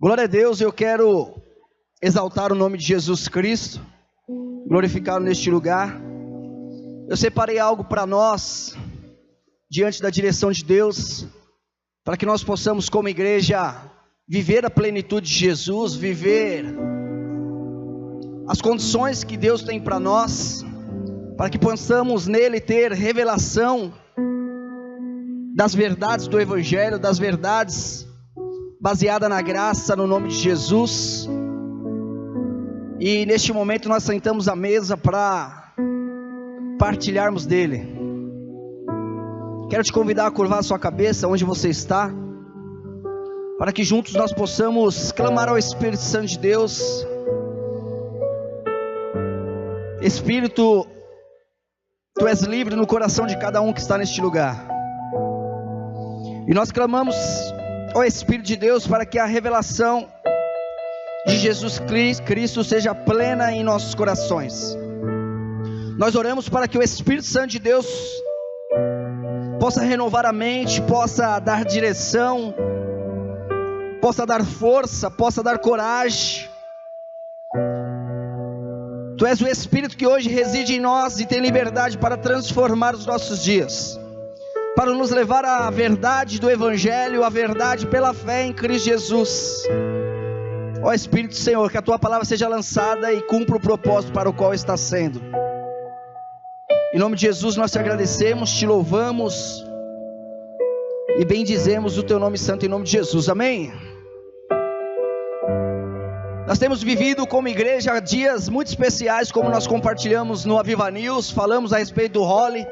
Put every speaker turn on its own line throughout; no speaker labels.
Glória a Deus, eu quero exaltar o nome de Jesus Cristo, glorificá-lo neste lugar. Eu separei algo para nós, diante da direção de Deus, para que nós possamos como igreja, viver a plenitude de Jesus, viver as condições que Deus tem para nós, para que possamos nele ter revelação das verdades do Evangelho, das verdades baseada na graça, no nome de Jesus. E neste momento nós sentamos à mesa para partilharmos dele. Quero te convidar a curvar a sua cabeça onde você está, para que juntos nós possamos clamar ao Espírito Santo de Deus. Espírito, Tu és livre no coração de cada um que está neste lugar. E nós clamamos ao Espírito de Deus para que a revelação de Jesus Cristo seja plena em nossos corações. Nós oramos para que o Espírito Santo de Deus possa renovar a mente, possa dar direção, possa dar força, possa dar coragem. Tu és o Espírito que hoje reside em nós e tem liberdade para transformar os nossos dias, para nos levar à verdade do Evangelho, à verdade pela fé em Cristo Jesus. Ó Espírito Senhor, que a Tua palavra seja lançada e cumpra o propósito para o qual está sendo. Em nome de Jesus nós te agradecemos, te louvamos e bendizemos o Teu nome santo em nome de Jesus, amém? Nós temos vivido como igreja dias muito especiais, como nós compartilhamos no Aviva News, falamos a respeito do Holly.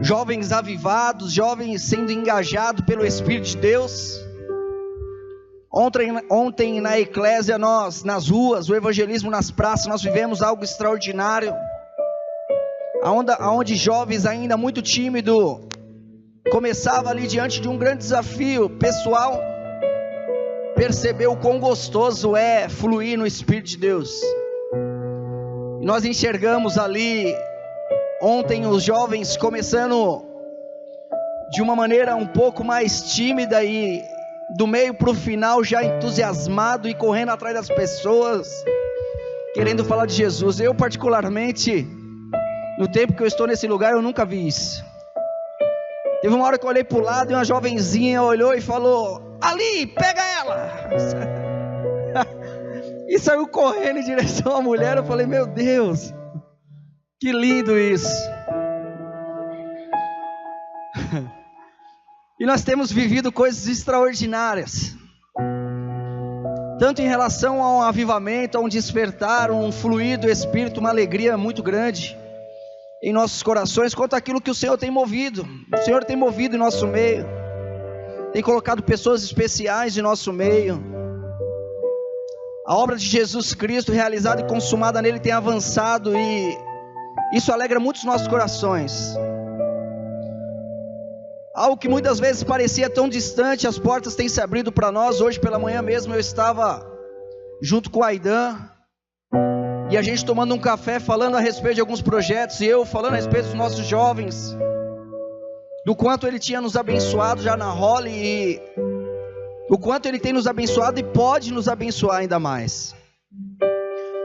Jovens avivados, jovens sendo engajados pelo Espírito de Deus. Ontem na eclésia, nós nas ruas, o evangelismo nas praças, nós vivemos algo extraordinário, onde jovens ainda muito tímidos, começava ali diante de um grande desafio pessoal, percebeu o quão gostoso é fluir no Espírito de Deus. E nós enxergamos ali ontem os jovens começando de uma maneira um pouco mais tímida e do meio para o final já entusiasmado e correndo atrás das pessoas, querendo falar de Jesus. Eu particularmente, no tempo que eu estou nesse lugar, eu nunca vi isso. Teve uma hora que eu olhei para o lado e uma jovenzinha olhou e falou: ali, pega ela! E saiu correndo em direção à mulher. Eu falei: meu Deus, que lindo isso. E nós temos vivido coisas extraordinárias, tanto em relação a um avivamento, a um despertar, um fluir do Espírito, uma alegria muito grande em nossos corações, quanto aquilo que o Senhor tem movido. O Senhor tem movido em nosso meio, tem colocado pessoas especiais em nosso meio. A obra de Jesus Cristo realizada e consumada nele tem avançado, e isso alegra muito os nossos corações. Algo que muitas vezes parecia tão distante, as portas têm se abrido para nós. Hoje pela manhã mesmo eu estava junto com o Aidan, e a gente tomando um café, falando a respeito de alguns projetos, e eu falando a respeito dos nossos jovens, do quanto ele tinha nos abençoado já na Holly, e o quanto ele tem nos abençoado e pode nos abençoar ainda mais.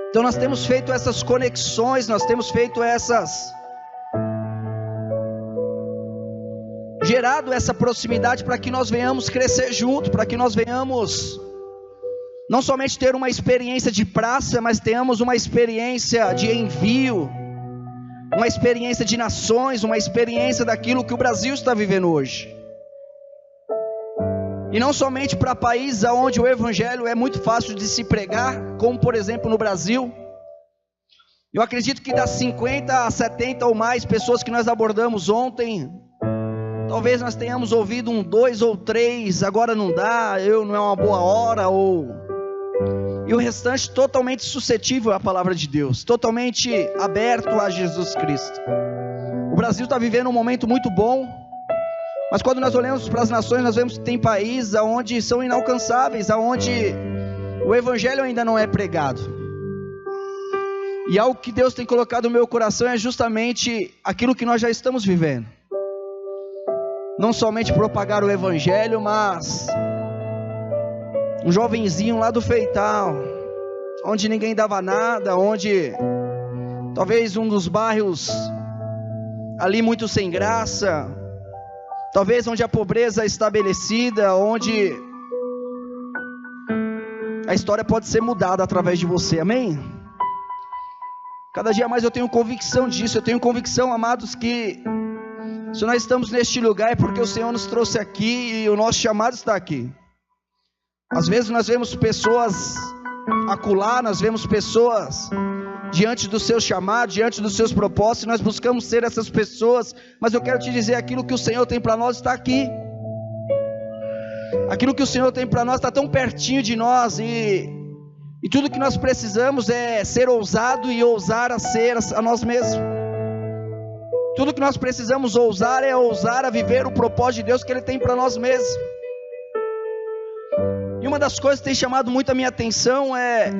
Então nós temos feito essas conexões, nós temos feito gerado essa proximidade para que nós venhamos crescer junto, para que nós venhamos não somente ter uma experiência de praça, mas tenhamos uma experiência de envio, uma experiência de nações, uma experiência daquilo que o Brasil está vivendo hoje. E não somente para países onde o Evangelho é muito fácil de se pregar, como por exemplo no Brasil. Eu acredito que das 50 a 70 ou mais pessoas que nós abordamos ontem, talvez nós tenhamos ouvido 2 ou 3, agora não dá, não é uma boa hora, e o restante totalmente suscetível à palavra de Deus, totalmente aberto a Jesus Cristo. O Brasil está vivendo um momento muito bom, mas quando nós olhamos para as nações, nós vemos que tem países onde são inalcançáveis, onde o Evangelho ainda não é pregado. E algo que Deus tem colocado no meu coração é justamente aquilo que nós já estamos vivendo. Não somente propagar o Evangelho, mas Um jovenzinho lá do Feital, onde ninguém dava nada, onde talvez um dos bairros ali muito sem graça, talvez onde a pobreza é estabelecida, onde a história pode ser mudada através de você, amém? Cada dia mais eu tenho convicção disso, eu tenho convicção, amados, que se nós estamos neste lugar é porque o Senhor nos trouxe aqui e o nosso chamado está aqui. Às vezes nós vemos pessoas acolá, nós vemos pessoas diante do seu chamado, diante dos seus propósitos, e nós buscamos ser essas pessoas, mas eu quero te dizer, aquilo que o Senhor tem para nós está aqui. Aquilo que o Senhor tem para nós está tão pertinho de nós, e tudo que nós precisamos é ser ousado e ousar a ser a nós mesmos. Tudo que nós precisamos ousar é ousar a viver o propósito de Deus que Ele tem para nós mesmos. E uma das coisas que tem chamado muito a minha atenção é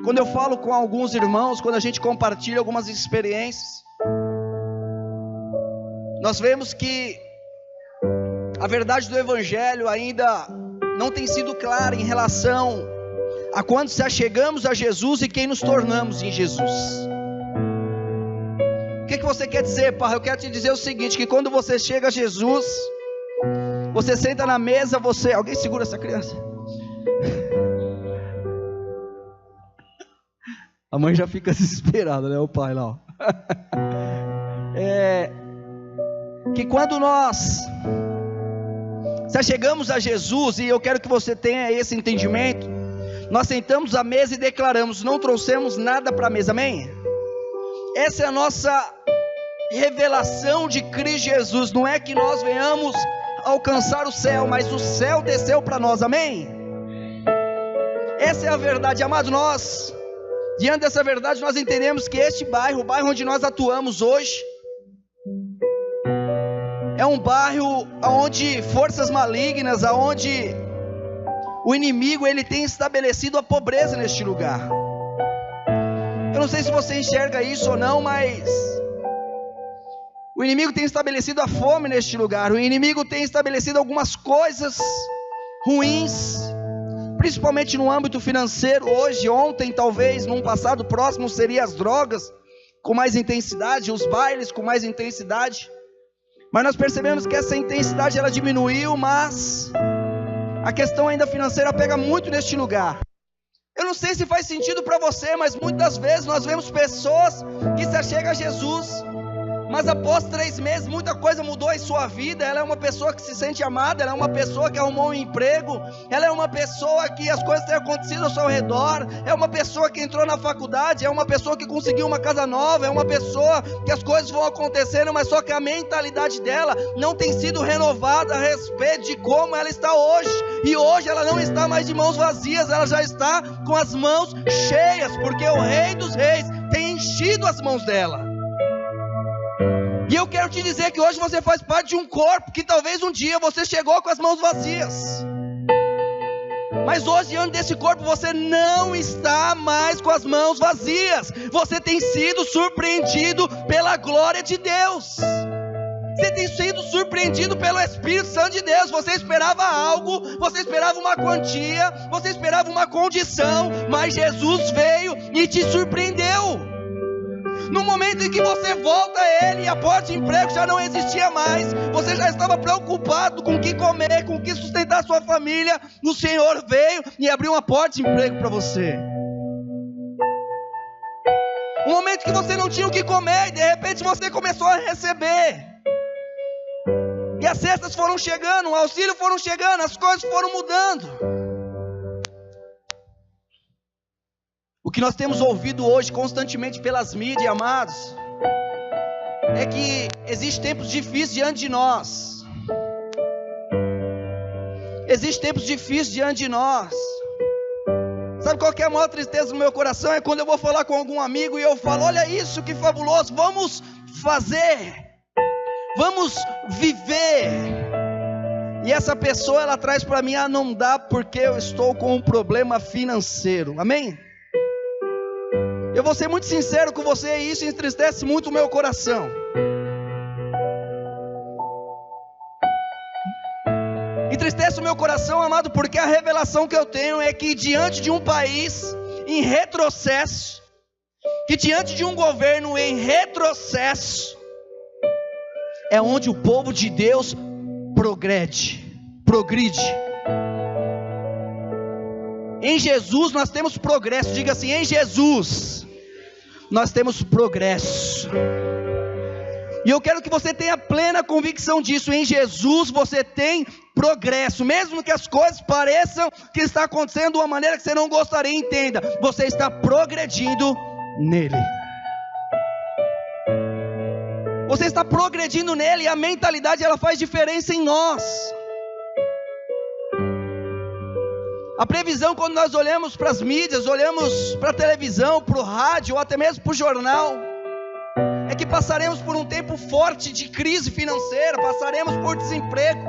quando eu falo com alguns irmãos, quando a gente compartilha algumas experiências, nós vemos que a verdade do Evangelho ainda não tem sido clara em relação a quando se achegamos a Jesus e quem nos tornamos em Jesus. O que você quer dizer, pai? Eu quero te dizer o seguinte, que quando você chega a Jesus, você senta na mesa, alguém segura essa criança? A mãe já fica desesperada, né? O pai lá, ó. Que quando nós chegamos a Jesus, e eu quero que você tenha esse entendimento, nós sentamos à mesa e declaramos: não trouxemos nada para a mesa, amém? Essa é a nossa revelação de Cristo Jesus. Não é que nós venhamos alcançar o céu, mas o céu desceu para nós, amém? Essa é a verdade, amado. Nós, diante dessa verdade, nós entendemos que este bairro, o bairro onde nós atuamos hoje, é um bairro onde forças malignas, onde o inimigo ele tem estabelecido a pobreza neste lugar. Eu não sei se você enxerga isso ou não, mas o inimigo tem estabelecido a fome neste lugar. O inimigo tem estabelecido algumas coisas ruins, principalmente no âmbito financeiro. Hoje, ontem, talvez num passado próximo, seria as drogas com mais intensidade, os bailes com mais intensidade. Mas nós percebemos que essa intensidade ela diminuiu, mas a questão ainda financeira pega muito neste lugar. Eu não sei se faz sentido para você, mas muitas vezes nós vemos pessoas que se achegam a Jesus, mas após 3 meses muita coisa mudou em sua vida. Ela é uma pessoa que se sente amada, ela é uma pessoa que arrumou um emprego, ela é uma pessoa que as coisas têm acontecido ao seu redor, é uma pessoa que entrou na faculdade, é uma pessoa que conseguiu uma casa nova, é uma pessoa que as coisas vão acontecendo, mas só que a mentalidade dela não tem sido renovada a respeito de como ela está hoje. E hoje ela não está mais de mãos vazias, ela já está com as mãos cheias, porque o Rei dos Reis tem enchido as mãos dela. E eu quero te dizer que hoje você faz parte de um corpo que talvez um dia você chegou com as mãos vazias, mas hoje diante desse corpo você não está mais com as mãos vazias. Você tem sido surpreendido pela glória de Deus. Você tem sido surpreendido pelo Espírito Santo de Deus. Você esperava algo, você esperava uma quantia, você esperava uma condição, mas Jesus veio e te surpreendeu. No momento em que você volta a Ele e a porta de emprego já não existia mais, você já estava preocupado com o que comer, com o que sustentar a sua família, o Senhor veio e abriu uma porta de emprego para você. Um momento que você não tinha o que comer e de repente você começou a receber. E as cestas foram chegando, o auxílio foram chegando, as coisas foram mudando. O que nós temos ouvido hoje constantemente pelas mídias, amados, é que existem tempos difíceis diante de nós. Existem tempos difíceis diante de nós. Sabe qual que é a maior tristeza no meu coração? É quando eu vou falar com algum amigo e eu falo: olha isso, que fabuloso, vamos fazer, vamos viver. E essa pessoa ela traz para mim: ah, não dá porque eu estou com um problema financeiro. Amém? Eu vou ser muito sincero com você, e isso entristece muito o meu coração. Entristece entristece o meu coração, amado, porque a revelação que eu tenho é que diante de um país em retrocesso, que diante de um governo em retrocesso, é onde o povo de Deus progride. Em Jesus nós temos progresso. Diga assim: em Jesus nós temos progresso. E eu quero que você tenha plena convicção disso. Em Jesus você tem progresso, mesmo que as coisas pareçam que está acontecendo de uma maneira que você não gostaria. Entenda, você está progredindo nele. Você está progredindo nele, e a mentalidade ela faz diferença em nós. A previsão, quando nós olhamos para as mídias, olhamos para a televisão, para o rádio, ou até mesmo para o jornal, é que passaremos por um tempo forte de crise financeira, passaremos por desemprego,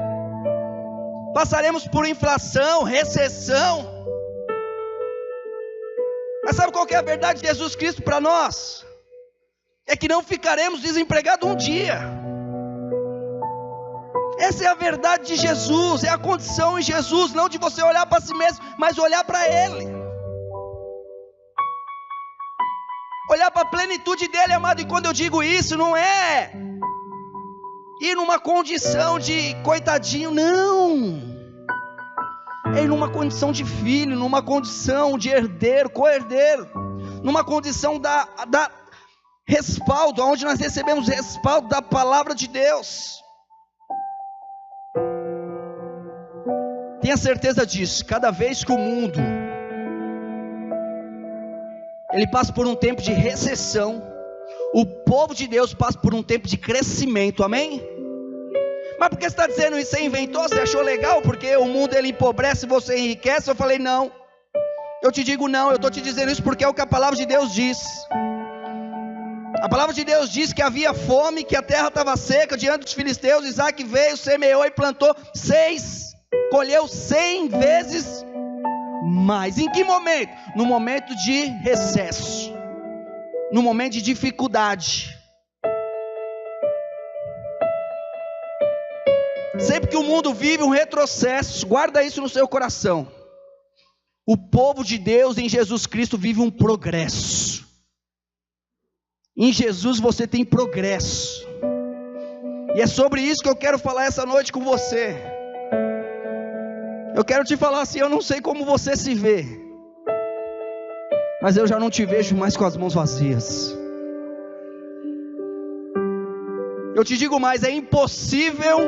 passaremos por inflação, recessão. Mas sabe qual que é a verdade de Jesus Cristo para nós? É que não ficaremos desempregados um dia. Essa é a verdade de Jesus, é a condição em Jesus, não de você olhar para si mesmo, mas olhar para Ele, olhar para a plenitude dEle, amado. E quando eu digo isso, não é ir numa condição de coitadinho, não, é ir numa condição de filho, numa condição de herdeiro, co-herdeiro, numa condição da respaldo, onde nós recebemos respaldo da palavra de Deus. Tenha certeza disso. Cada vez que o mundo ele passa por um tempo de recessão, o povo de Deus passa por um tempo de crescimento. Amém? Mas por que você está dizendo isso? Você inventou? Você achou legal? Porque o mundo ele empobrece e você enriquece? Eu falei não. Eu te digo não. Eu estou te dizendo isso porque é o que a palavra de Deus diz. A palavra de Deus diz que havia fome, que a terra estava seca diante dos filisteus. Isaac veio, semeou e plantou colheu 100 vezes mais. Em que momento? No momento de recesso, no momento de dificuldade. Sempre que o mundo vive um retrocesso, guarda isso no seu coração. O povo de Deus em Jesus Cristo vive um progresso. Em Jesus você tem progresso. E é sobre isso que eu quero falar essa noite com você. Eu quero te falar assim: eu não sei como você se vê, mas eu já não te vejo mais com as mãos vazias. Eu te digo mais: é impossível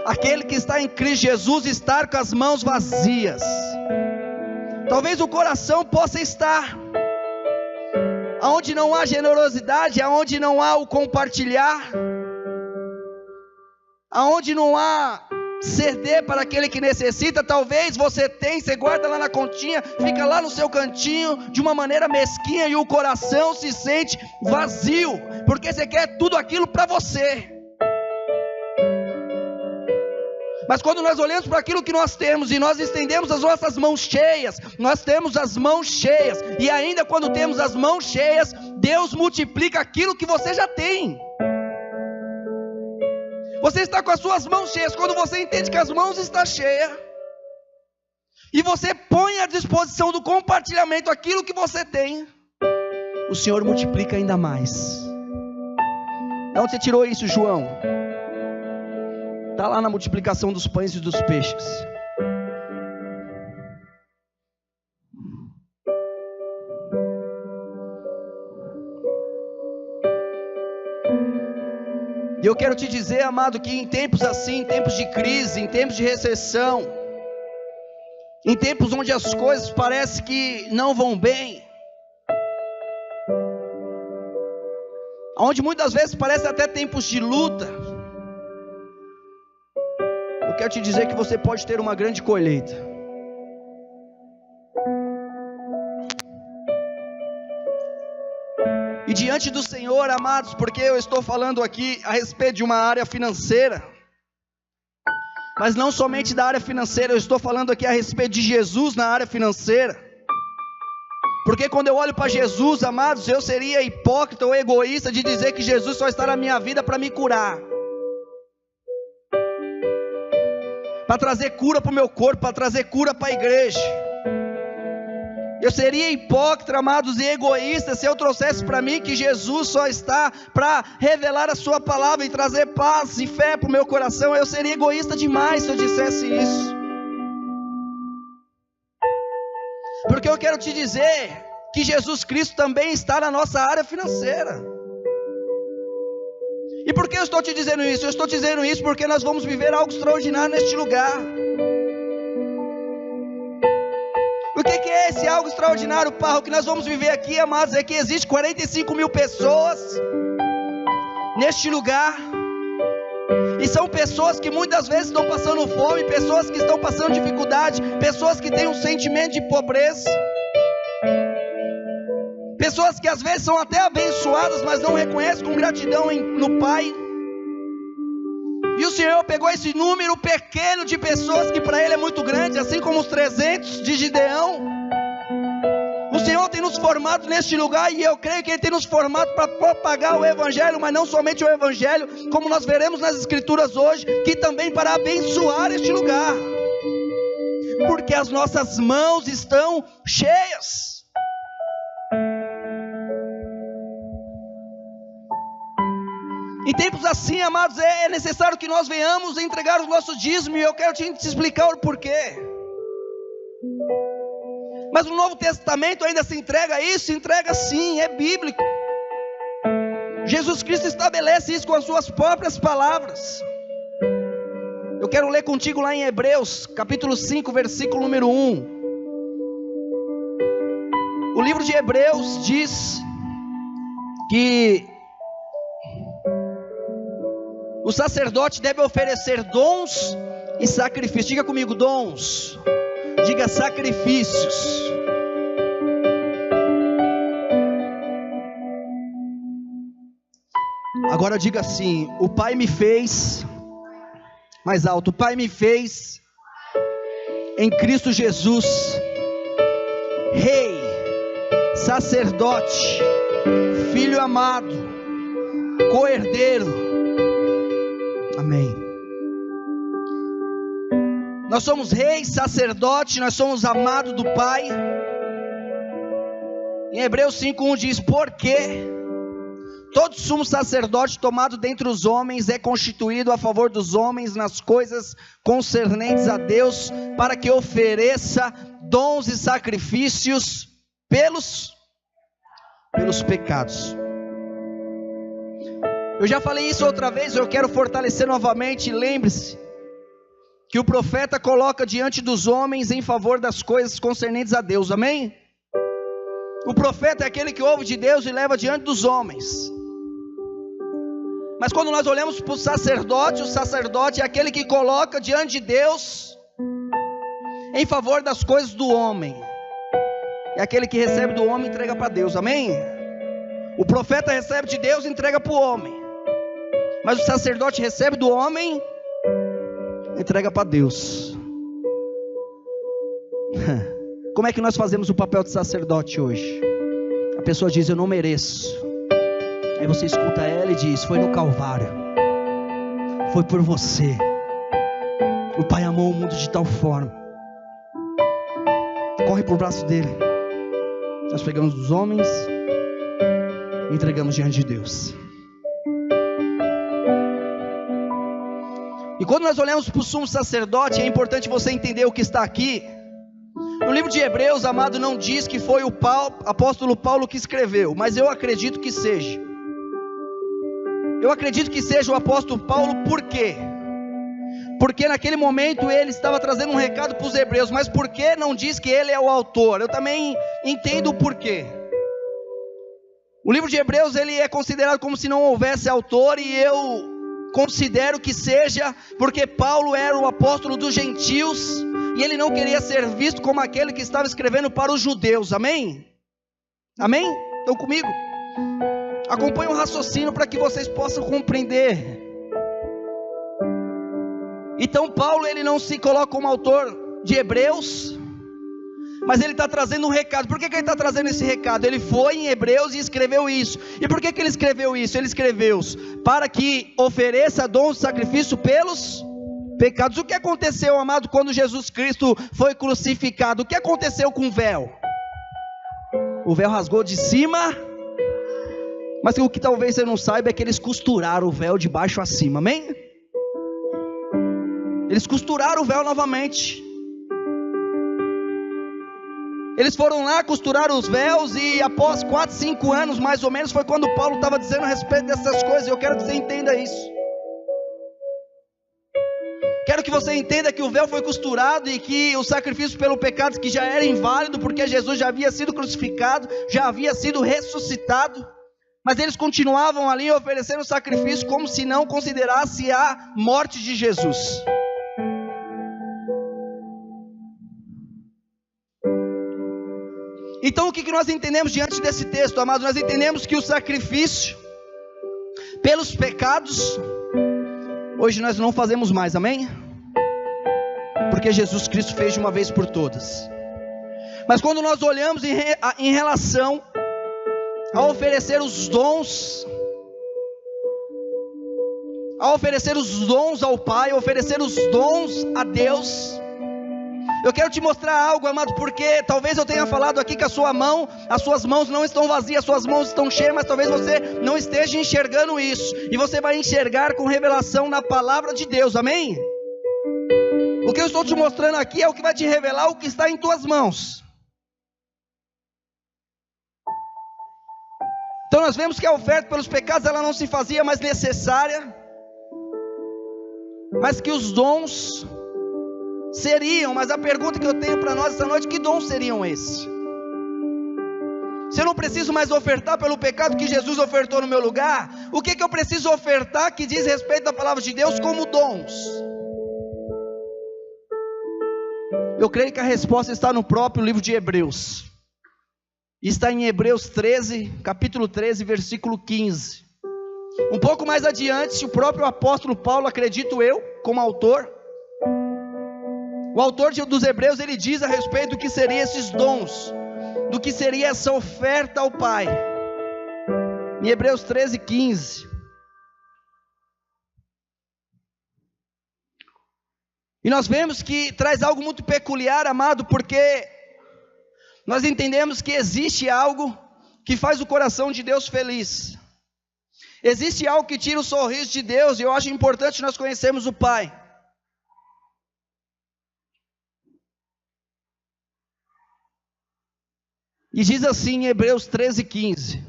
aquele que está em Cristo Jesus estar com as mãos vazias. Talvez o coração possa estar aonde não há generosidade, aonde não há o compartilhar, aonde não há ceder para aquele que necessita. Talvez você guarda lá na continha, fica lá no seu cantinho de uma maneira mesquinha, e o coração se sente vazio, porque você quer tudo aquilo para você. Mas quando nós olhamos para aquilo que nós temos e nós estendemos as nossas mãos cheias, nós temos as mãos cheias, e ainda quando temos as mãos cheias, Deus multiplica aquilo que você já tem. Você está com as suas mãos cheias. Quando você entende que as mãos estão cheias, e você põe à disposição do compartilhamento aquilo que você tem, o Senhor multiplica ainda mais. De onde você tirou isso, João? Está lá na multiplicação dos pães e dos peixes. E eu quero te dizer, amado, que em tempos assim, em tempos de crise, em tempos de recessão, em tempos onde as coisas parecem que não vão bem, onde muitas vezes parece até tempos de luta, eu quero te dizer que você pode ter uma grande colheita. E diante do Senhor, amados, porque eu estou falando aqui a respeito de uma área financeira, mas não somente da área financeira, eu estou falando aqui a respeito de Jesus na área financeira. Porque quando eu olho para Jesus, amados, eu seria hipócrita ou egoísta de dizer que Jesus só está na minha vida para me curar. para trazer cura para o meu corpo, para trazer cura para a igreja. Eu seria hipócrita, amados, e egoísta se eu trouxesse para mim que Jesus só está para revelar a sua palavra e trazer paz e fé para o meu coração. Eu seria egoísta demais se eu dissesse isso. Porque eu quero te dizer que Jesus Cristo também está na nossa área financeira. E por que eu estou te dizendo isso? Eu estou te dizendo isso porque nós vamos viver algo extraordinário neste lugar. O que é esse algo extraordinário, Parro, que nós vamos viver aqui, amados? É que existe 45 mil pessoas neste lugar, e são pessoas que muitas vezes estão passando fome, pessoas que estão passando dificuldade, pessoas que têm um sentimento de pobreza, pessoas que às vezes são até abençoadas, mas não reconhecem com gratidão no Pai. E o Senhor pegou esse número pequeno de pessoas que para Ele é muito grande, assim como os 300 de Gideão. O Senhor tem nos formado neste lugar, e eu creio que Ele tem nos formado para propagar o Evangelho, mas não somente o Evangelho, como nós veremos nas Escrituras hoje, que também para abençoar este lugar, porque as nossas mãos estão cheias. Em tempos assim, amados, é necessário que nós venhamos entregar o nosso dízimo, e eu quero te explicar o porquê. Mas o Novo Testamento ainda se entrega isso? Se entrega sim, é bíblico. Jesus Cristo estabelece isso com as suas próprias palavras. Eu quero ler contigo lá em Hebreus, capítulo 5, versículo número 1. O livro de Hebreus diz que o sacerdote deve oferecer dons e sacrifícios. Diga comigo, dons. Diga sacrifícios. Agora diga assim: o Pai me fez, mais alto, o Pai me fez em Cristo Jesus Rei, sacerdote, Filho amado, co-herdeiro. Amém. Nós somos reis, sacerdote, nós somos amados do Pai. Em Hebreus 5:1 diz: porque todo sumo sacerdote tomado dentre os homens é constituído a favor dos homens nas coisas concernentes a Deus, para que ofereça dons e sacrifícios pelos pecados. Eu já falei isso outra vez, eu quero fortalecer novamente. Lembre-se que o profeta coloca diante dos homens em favor das coisas concernentes a Deus, amém? O profeta é aquele que ouve de Deus e leva diante dos homens. Mas quando nós olhamos para o sacerdote é aquele que coloca diante de Deus em favor das coisas do homem. É aquele que recebe do homem e entrega para Deus, amém? O profeta recebe de Deus e entrega para o homem. Mas o sacerdote recebe do homem, entrega para Deus. Como é que nós fazemos o papel de sacerdote hoje? A pessoa diz: eu não mereço. Aí você escuta ela e diz: foi no Calvário, foi por você. O Pai amou o mundo de tal forma. Corre para o braço dele. Nós pegamos dos homens e entregamos diante de Deus. E quando nós olhamos para o sumo sacerdote, é importante você entender o que está aqui. No livro de Hebreus, amado, não diz que foi o apóstolo Paulo que escreveu, mas eu acredito que seja. Eu acredito que seja o apóstolo Paulo. Por quê? Porque naquele momento ele estava trazendo um recado para os hebreus. Mas por que não diz que ele é o autor? Eu também entendo o porquê. O livro de Hebreus ele é considerado como se não houvesse autor, e eu considero que seja porque Paulo era o apóstolo dos gentios, e ele não queria ser visto como aquele que estava escrevendo para os judeus, amém? Amém? Estão comigo? Acompanhe o raciocínio para que vocês possam compreender. Então Paulo ele não se coloca como autor de Hebreus, mas ele está trazendo um recado. Por que ele está trazendo esse recado? Ele foi em Hebreus e escreveu isso. E por que ele escreveu isso? Ele escreveu para que ofereça dons de sacrifício pelos pecados. O que aconteceu, amado, quando Jesus Cristo foi crucificado? O que aconteceu com o véu? O véu rasgou de cima, mas o que talvez você não saiba é que eles costuraram o véu de baixo a cima, amém? Eles costuraram o véu novamente. Eles foram lá, costuraram os véus, e após 4, 5 anos mais ou menos, foi quando Paulo estava dizendo a respeito dessas coisas. Eu quero que você entenda isso. Quero que você entenda que o véu foi costurado e que o sacrifício pelo pecado, que já era inválido, porque Jesus já havia sido crucificado, já havia sido ressuscitado, mas eles continuavam ali oferecendo sacrifício como se não considerasse a morte de Jesus. Então o que nós entendemos diante desse texto, amado? Nós entendemos que o sacrifício pelos pecados, hoje nós não fazemos mais, amém? Porque Jesus Cristo fez de uma vez por todas. Mas quando nós olhamos em relação a oferecer os dons, ao Pai, oferecer os dons a Deus, eu quero te mostrar algo, amado, porque talvez eu tenha falado aqui que as suas mãos não estão vazias, as suas mãos estão cheias, mas talvez você não esteja enxergando isso, e você vai enxergar com revelação na palavra de Deus, amém? O que eu estou te mostrando aqui é o que vai te revelar o que está em tuas mãos. Então nós vemos que a oferta pelos pecados, ela não se fazia mais necessária, mas que os dons seriam. Mas a pergunta que eu tenho para nós essa noite: que dons seriam esses? Se eu não preciso mais ofertar pelo pecado que Jesus ofertou no meu lugar, o que eu preciso ofertar que diz respeito à palavra de Deus como dons? Eu creio que a resposta está no próprio livro de Hebreus. Está em Hebreus 13, capítulo 13, versículo 15. Um pouco mais adiante, o próprio apóstolo Paulo, acredito eu, como autor, o autor dos Hebreus, ele diz a respeito do que seriam esses dons, do que seria essa oferta ao Pai. Em Hebreus 13, 15. E nós vemos que traz algo muito peculiar, amado, porque nós entendemos que existe algo que faz o coração de Deus feliz. Existe algo que tira o sorriso de Deus, e eu acho importante nós conhecermos o Pai. E diz assim em Hebreus 13, 15: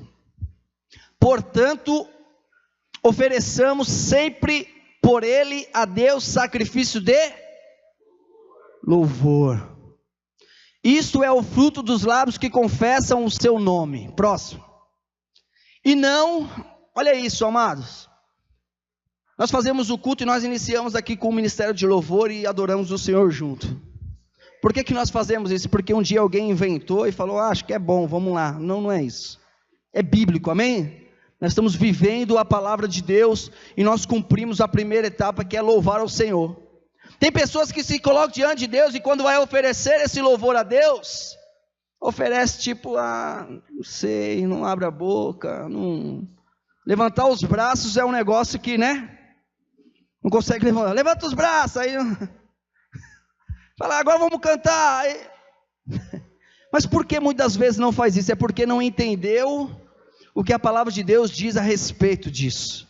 portanto, ofereçamos sempre por ele a Deus sacrifício de louvor. Isto é o fruto dos lábios que confessam o seu nome. Próximo. E não, olha isso, amados. Nós fazemos o culto e nós iniciamos aqui com o ministério de louvor e adoramos o Senhor junto. Por que nós fazemos isso? Porque um dia alguém inventou e falou: acho que é bom, vamos lá. Não, não é isso. É bíblico, amém? Nós estamos vivendo a palavra de Deus e nós cumprimos a primeira etapa, que é louvar ao Senhor. Tem pessoas que se colocam diante de Deus e quando vai oferecer esse louvor a Deus, oferece tipo: não sei, não abre a boca, não... Levantar os braços é um negócio que, né? Não consegue levantar. Levanta os braços, aí... Fala, agora vamos cantar. Mas por que muitas vezes não faz isso? É porque não entendeu o que a palavra de Deus diz a respeito disso,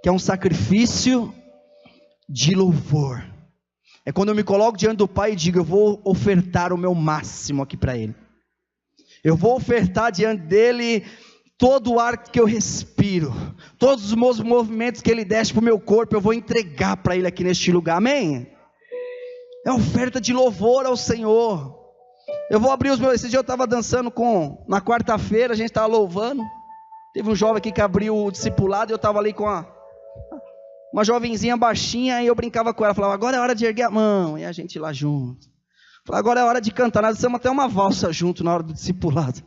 que é um sacrifício de louvor. É quando eu me coloco diante do Pai e digo: eu vou ofertar o meu máximo aqui para Ele. Eu vou ofertar diante dEle todo o ar que eu respiro, todos os meus movimentos que Ele desce para o meu corpo, eu vou entregar para Ele aqui neste lugar, amém? É oferta de louvor ao Senhor. Eu vou abrir os meus... Esse dia eu estava dançando na quarta-feira, a gente estava louvando. Teve um jovem aqui que abriu o discipulado, e eu estava ali com uma jovenzinha baixinha, e eu brincava com ela, falava: agora é hora de erguer a mão, e a gente lá junto. Falava: agora é hora de cantar. Nós fizemos até uma valsa junto na hora do discipulado.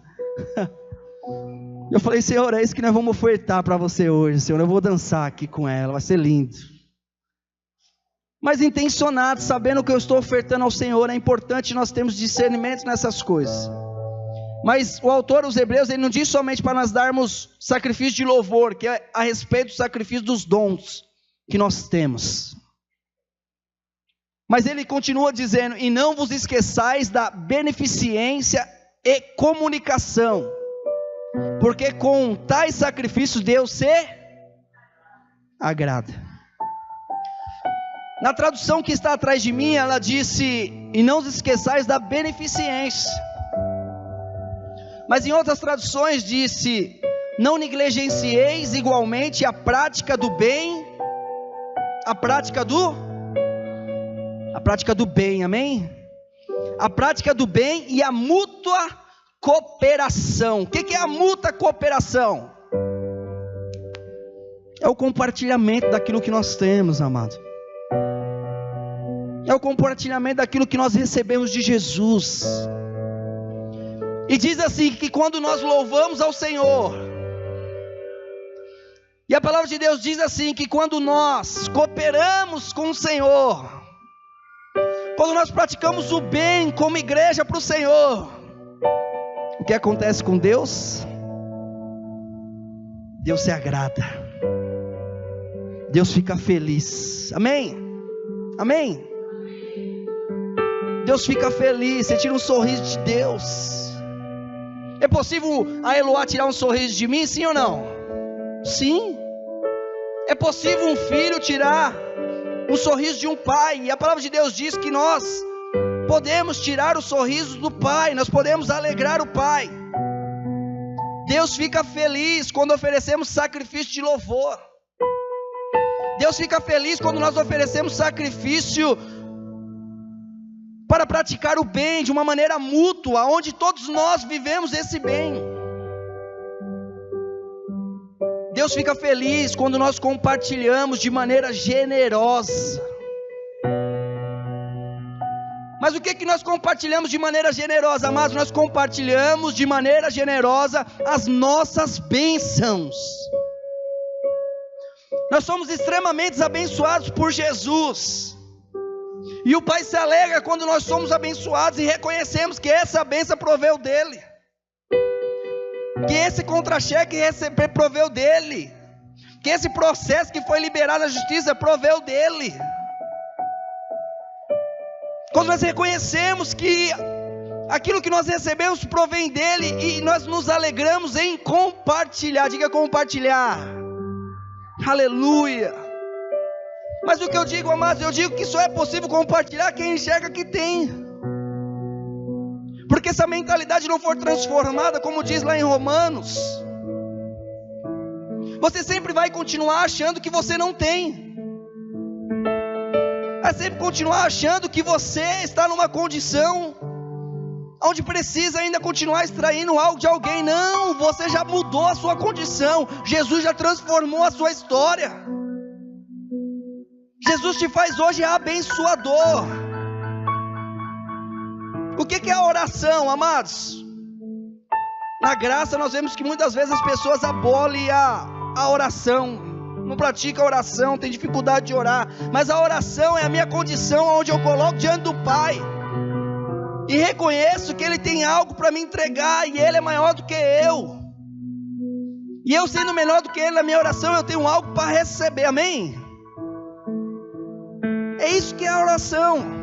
Eu falei: Senhor, é isso que nós vamos ofertar para você hoje, Senhor. Eu vou dançar aqui com ela, vai ser lindo. Mas intencionado, sabendo que eu estou ofertando ao Senhor. É importante nós termos discernimento nessas coisas. Mas o autor, os Hebreus, ele não diz somente para nós darmos sacrifício de louvor, que é a respeito do sacrifício dos dons que nós temos. Mas ele continua dizendo: e não vos esqueçais da beneficência e comunicação, porque com tais sacrifícios Deus se agrada. Na tradução que está atrás de mim, ela disse: e não vos esqueçais da beneficência. Mas em outras traduções disse: não negligencieis igualmente a prática do bem, a prática do bem, amém? A prática do bem e a mútua cooperação. O que é a mútua cooperação? É o compartilhamento daquilo que nós temos, amado. É o compartilhamento daquilo que nós recebemos de Jesus. E diz assim, que quando nós louvamos ao Senhor, e a palavra de Deus diz assim, que quando nós cooperamos com o Senhor, quando nós praticamos o bem como igreja para o Senhor, o que acontece com Deus? Deus se agrada, Deus fica feliz, amém? Amém? Deus fica feliz, você tira um sorriso de Deus. É possível a Eloá tirar um sorriso de mim, sim ou não? Sim. É possível um filho tirar um sorriso de um pai, e a palavra de Deus diz que nós podemos tirar o sorriso do pai, nós podemos alegrar o pai. Deus fica feliz quando oferecemos sacrifício de louvor. Deus fica feliz quando nós oferecemos sacrifício para praticar o bem de uma maneira mútua, onde todos nós vivemos esse bem. Deus fica feliz quando nós compartilhamos de maneira generosa. Mas o que nós compartilhamos de maneira generosa, amados? Nós compartilhamos de maneira generosa as nossas bênçãos. Nós somos extremamente abençoados por Jesus. E o Pai se alegra quando nós somos abençoados e reconhecemos que essa bênção proveu dele, que esse contra-cheque proveu dele, que esse processo que foi liberado na justiça proveu dele. Quando nós reconhecemos que aquilo que nós recebemos provém dele, e nós nos alegramos em compartilhar. Diga compartilhar, aleluia. Mas o que eu digo, amados, eu digo que só é possível compartilhar quem enxerga que tem. Porque se a mentalidade não for transformada, como diz lá em Romanos, você sempre vai continuar achando que você não tem. Vai sempre continuar achando que você está numa condição onde precisa ainda continuar extraindo algo de alguém. Não, você já mudou a sua condição. Jesus já transformou a sua história. Jesus te faz hoje abençoador. O que é a oração, amados? Na graça nós vemos que muitas vezes as pessoas abolem a oração, não praticam a oração, tem dificuldade de orar. Mas a oração é a minha condição, onde eu coloco diante do Pai e reconheço que Ele tem algo para me entregar, e Ele é maior do que eu, e eu sendo menor do que Ele na minha oração, eu tenho algo para receber, amém? É isso que é a oração.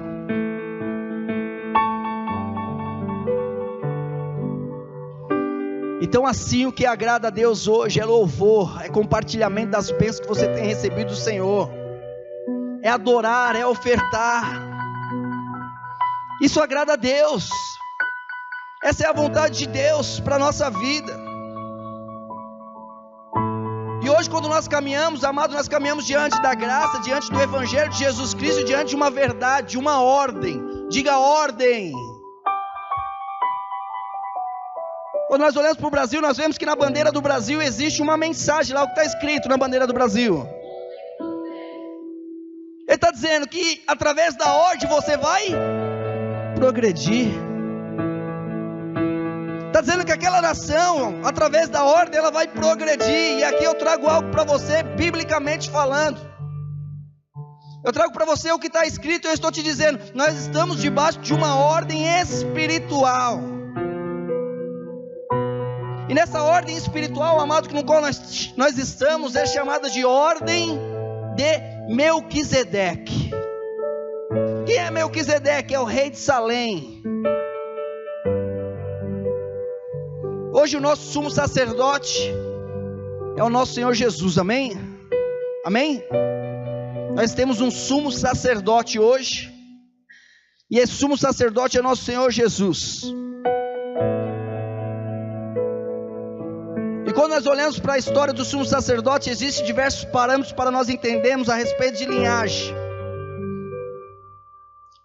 Então assim, o que agrada a Deus hoje é louvor, é compartilhamento das bênçãos que você tem recebido do Senhor, é adorar, é ofertar. Isso agrada a Deus. Essa é a vontade de Deus para a nossa vida. E hoje, quando nós caminhamos, amados, nós caminhamos diante da graça, diante do Evangelho de Jesus Cristo, diante de uma verdade, de uma ordem. Diga ordem. Quando nós olhamos para o Brasil, nós vemos que na bandeira do Brasil existe uma mensagem lá, o que está escrito na bandeira do Brasil. Ele está dizendo que através da ordem você vai progredir. Está dizendo que aquela nação, através da ordem, ela vai progredir. E aqui eu trago algo para você, biblicamente falando. Eu trago para você o que está escrito. Eu estou te dizendo, nós estamos debaixo de uma ordem espiritual. E nessa ordem espiritual, amado, no qual nós estamos, é chamada de ordem de Melquisedeque. Quem é é Melquisedeque? É o rei de Salém. Hoje o nosso sumo sacerdote é o nosso Senhor Jesus, amém? Amém? Nós temos um sumo sacerdote hoje, e esse sumo sacerdote é nosso Senhor Jesus. E quando nós olhamos para a história do sumo sacerdote, existem diversos parâmetros para nós entendermos a respeito de linhagem.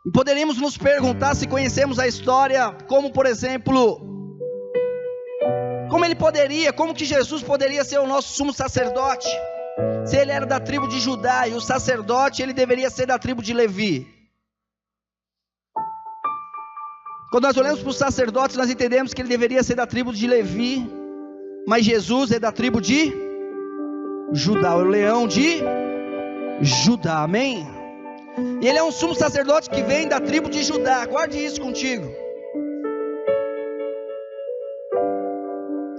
E poderíamos nos perguntar, se conhecemos a história, como por exemplo, como que Jesus poderia ser o nosso sumo sacerdote, se ele era da tribo de Judá, e o sacerdote ele deveria ser da tribo de Levi. Quando nós olhamos para os sacerdotes, nós entendemos que ele deveria ser da tribo de Levi, mas Jesus é da tribo de Judá, o leão de Judá, amém? E ele é um sumo sacerdote que vem da tribo de Judá, guarde isso contigo.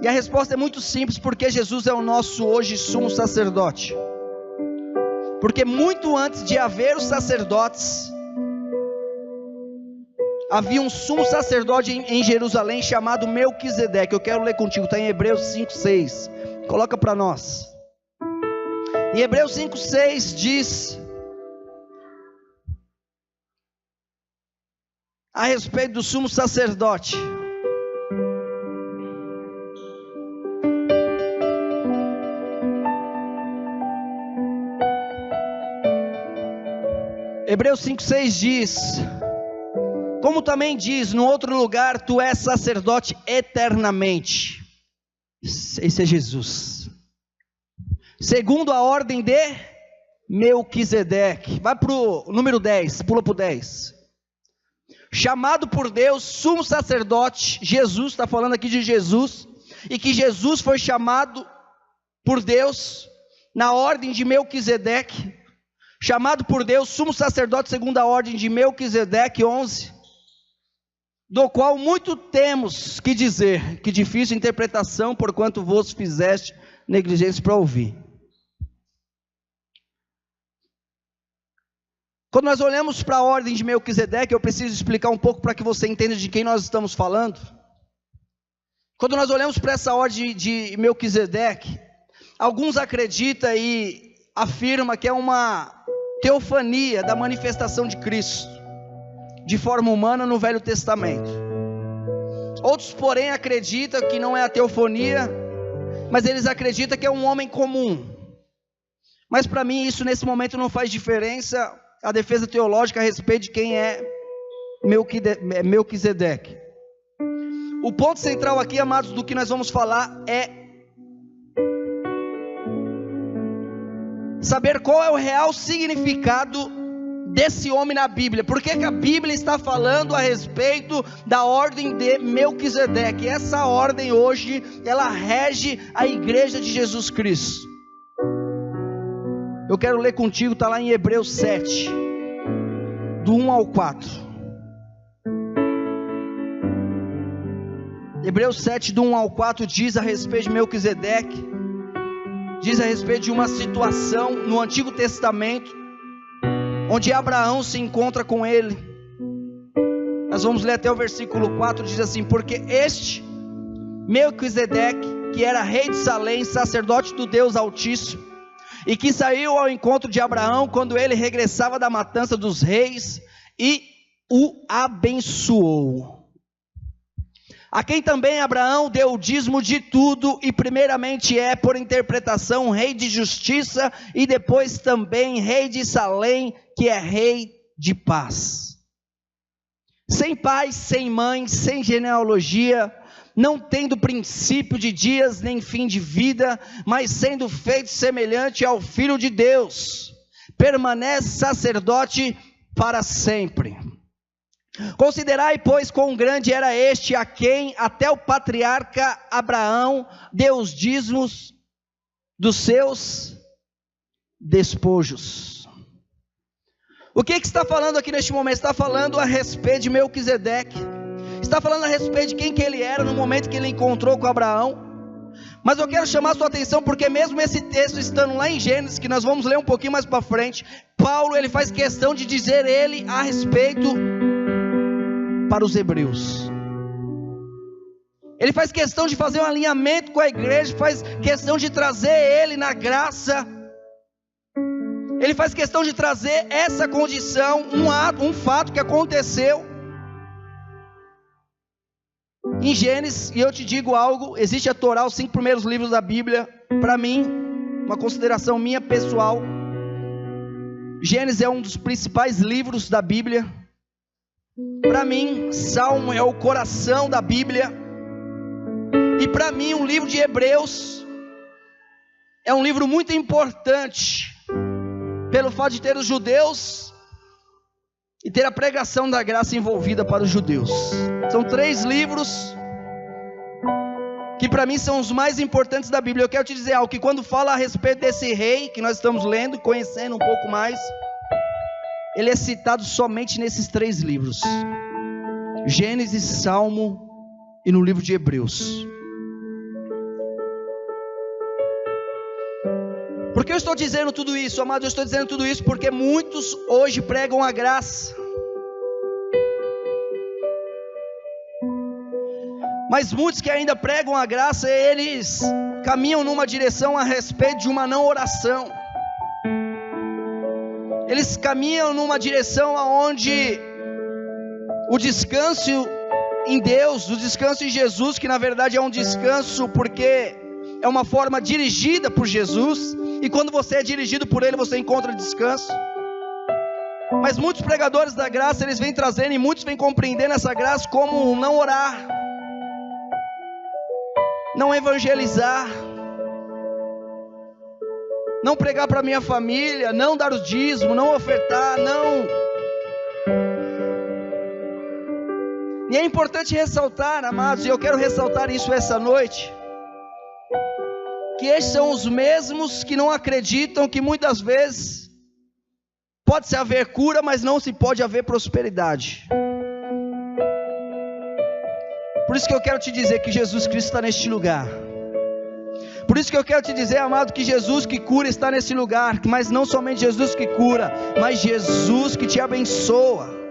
E a resposta é muito simples, porque Jesus é o nosso hoje sumo sacerdote. Porque muito antes de haver os sacerdotes, havia um sumo sacerdote em Jerusalém chamado Melquisedeque. Eu quero ler contigo, está em Hebreus 5:6. Coloca para nós. Em Hebreus 5:6 diz a respeito do sumo sacerdote. Hebreus 5:6 diz: como também diz no outro lugar, tu és sacerdote eternamente. Esse é Jesus, segundo a ordem de Melquisedeque. Vai para o número 10, pula para o 10. Chamado por Deus, sumo sacerdote. Jesus, está falando aqui de Jesus, e que Jesus foi chamado por Deus na ordem de Melquisedeque. Chamado por Deus, sumo sacerdote segundo a ordem de Melquisedeque, 11. Do qual muito temos que dizer, que difícil interpretação, porquanto vos fizeste negligência para ouvir. Quando nós olhamos para a ordem de Melquisedeque, eu preciso explicar um pouco para que você entenda de quem nós estamos falando. Quando nós olhamos para essa ordem de Melquisedeque, alguns acreditam e afirmam que é uma teofania da manifestação de Cristo de forma humana no Velho Testamento. Outros, porém, acreditam que não é a teofania, mas eles acreditam que é um homem comum. Mas para mim isso nesse momento não faz diferença, a defesa teológica a respeito de quem é Melquisedeque. O ponto central aqui, amados, do que nós vamos falar é saber qual é o real significado desse homem na Bíblia. Por que a Bíblia está falando a respeito da ordem de Melquisedeque? Essa ordem hoje, ela rege a igreja de Jesus Cristo. Eu quero ler contigo, está lá em Hebreus 7, do 1 ao 4. Hebreus 7, do 1 ao 4 diz a respeito de Melquisedeque, diz a respeito de uma situação no Antigo Testamento, onde Abraão se encontra com ele. Nós vamos ler até o versículo 4, diz assim: porque este Melquisedeque, que era rei de Salém, sacerdote do Deus Altíssimo, e que saiu ao encontro de Abraão quando ele regressava da matança dos reis, e o abençoou. A quem também Abraão deu o dízimo de tudo, e primeiramente é, por interpretação, rei de justiça, e depois também rei de Salém, que é rei de paz. Sem pai, sem mãe, sem genealogia, não tendo princípio de dias, nem fim de vida, mas sendo feito semelhante ao Filho de Deus, permanece sacerdote para sempre. Considerai, pois, quão grande era este, a quem até o patriarca Abraão deu os dízimos dos seus despojos. O que está falando aqui neste momento? Está falando a respeito de Melquisedeque, está falando a respeito de quem que ele era no momento que ele encontrou com Abraão, Mas eu quero chamar a sua atenção, porque mesmo esse texto estando lá em Gênesis, que nós vamos ler um pouquinho mais para frente, Paulo ele faz questão de dizer ele a respeito para os hebreus. Ele faz questão de fazer um alinhamento com a igreja, faz questão de trazer ele na graça. Ele faz questão de trazer essa condição, um fato que aconteceu em Gênesis. E eu te digo algo, existe a Torá, os 5 primeiros livros da Bíblia. Para mim, uma consideração minha pessoal, Gênesis é um dos principais livros da Bíblia. Para mim, Salmo é o coração da Bíblia. E para mim, o livro de Hebreus é um livro muito importante, pelo fato de ter os judeus e ter a pregação da graça envolvida para os judeus. São 3 livros que para mim são os mais importantes da Bíblia. Eu quero te dizer algo, que quando fala a respeito desse rei, que nós estamos lendo, conhecendo um pouco mais, ele é citado somente nesses 3 livros: Gênesis, Salmo e no livro de Hebreus. Por que eu estou dizendo tudo isso, amado? Eu estou dizendo tudo isso porque muitos hoje pregam a graça, mas muitos que ainda pregam a graça, eles caminham numa direção a respeito de uma não oração. Eles caminham numa direção aonde o descanso em Deus, o descanso em Jesus, que na verdade é um descanso porque é uma forma dirigida por Jesus, e quando você é dirigido por Ele, você encontra descanso. Mas muitos pregadores da graça, eles vêm trazendo, e muitos vêm compreendendo essa graça como não orar, não evangelizar, não pregar para minha família, não dar o dízimo, não ofertar, não. E é importante ressaltar, amados, e eu quero ressaltar isso essa noite, que estes são os mesmos que não acreditam que muitas vezes pode-se haver cura, mas não se pode haver prosperidade. Por isso que eu quero te dizer que Jesus Cristo está neste lugar. Por isso que eu quero te dizer, amado, que Jesus que cura está nesse lugar. Mas não somente Jesus que cura, mas Jesus que te abençoa.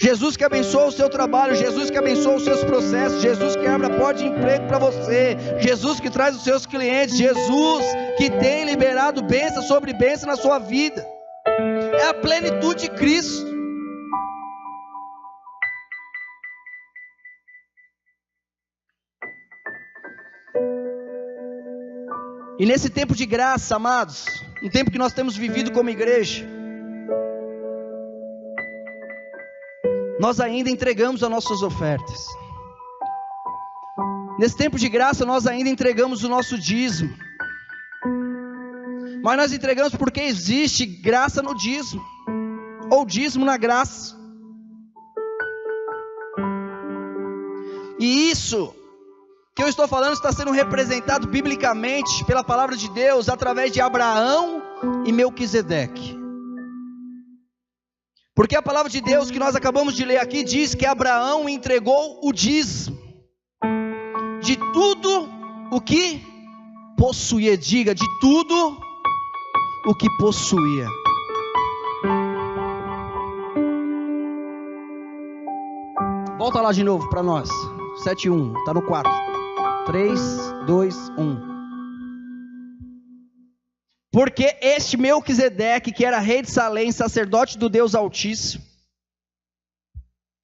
Jesus que abençoa o seu trabalho, Jesus que abençoa os seus processos, Jesus que abre a porta de emprego para você, Jesus que traz os seus clientes, Jesus que tem liberado bênção sobre bênção na sua vida. É a plenitude de Cristo. E nesse tempo de graça, amados, um tempo que nós temos vivido como igreja, nós ainda entregamos as nossas ofertas. Nesse tempo de graça, nós ainda entregamos o nosso dízimo. Mas nós entregamos porque existe graça no dízimo, ou dízimo na graça. E isso que eu estou falando está sendo representado biblicamente pela palavra de Deus através de Abraão e Melquisedeque. Porque a palavra de Deus que nós acabamos de ler aqui diz que Abraão entregou o dízimo de tudo o que possuía. Diga, de tudo o que possuía. Volta lá de novo para nós. 7:1, está no 4. 3, 2, 1. Porque este Melquisedeque, que era rei de Salém, sacerdote do Deus Altíssimo.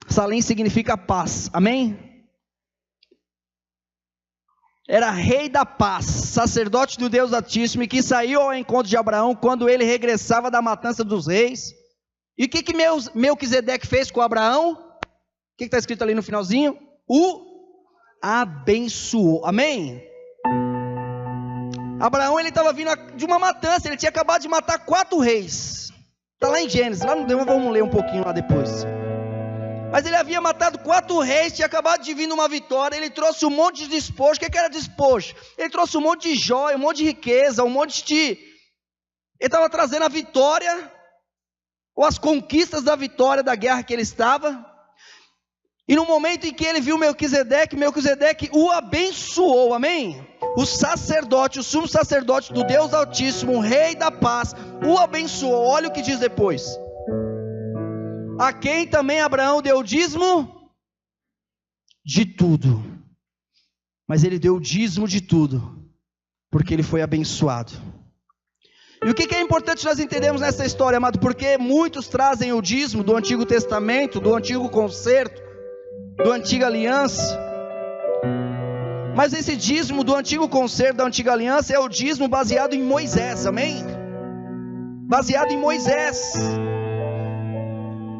Salém significa paz, amém? Era rei da paz, sacerdote do Deus Altíssimo, e que saiu ao encontro de Abraão quando ele regressava da matança dos reis. E o que Melquisedeque fez com Abraão? O que está escrito ali no finalzinho? O abençoou, amém? Abraão, ele estava vindo de uma matança, ele tinha acabado de matar 4 reis, está lá em Gênesis, lá no Deus, vamos ler um pouquinho lá depois. Mas ele havia matado 4 reis, tinha acabado de vir numa vitória, ele trouxe um monte de despojo. O que era despojo? Ele trouxe um monte de joia, um monte de riqueza, um monte de... Ele estava trazendo a vitória, ou as conquistas da vitória da guerra que ele estava. E no momento em que ele viu Melquisedeque, Melquisedeque o abençoou, amém? O sacerdote, o sumo sacerdote do Deus Altíssimo, o rei da paz, o abençoou. Olha o que diz depois: a quem também Abraão deu o dízimo de tudo. Mas ele deu o dízimo de tudo, porque ele foi abençoado. E o que é importante nós entendermos nessa história, amado? Porque muitos trazem o dízimo do Antigo Testamento, do Antigo Concerto, da Antiga Aliança. Mas esse dízimo do Antigo Concerto, da Antiga Aliança, é o dízimo baseado em Moisés, amém? Baseado em Moisés.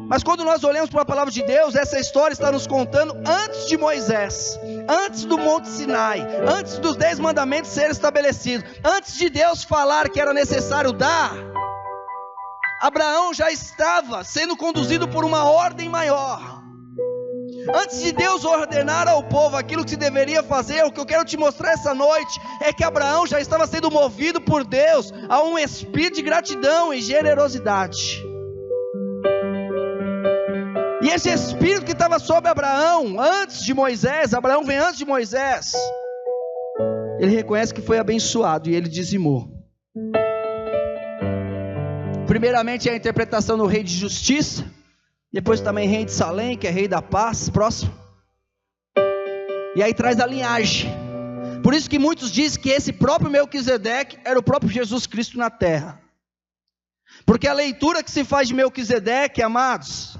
Mas quando nós olhamos para a palavra de Deus, essa história está nos contando antes de Moisés, antes do Monte Sinai, antes dos 10 mandamentos serem estabelecidos, antes de Deus falar que era necessário dar. Abraão já estava sendo conduzido por uma ordem maior. Antes de Deus ordenar ao povo aquilo que se deveria fazer, o que eu quero te mostrar essa noite é que Abraão já estava sendo movido por Deus a um espírito de gratidão e generosidade. E esse espírito que estava sobre Abraão, antes de Moisés, Abraão vem antes de Moisés, ele reconhece que foi abençoado e ele dizimou. Primeiramente a interpretação do rei de justiça, depois também rei de Salém, que é rei da paz, próximo. E aí traz a linhagem. Por isso que muitos dizem que esse próprio Melquisedeque era o próprio Jesus Cristo na terra. Porque a leitura que se faz de Melquisedeque, amados,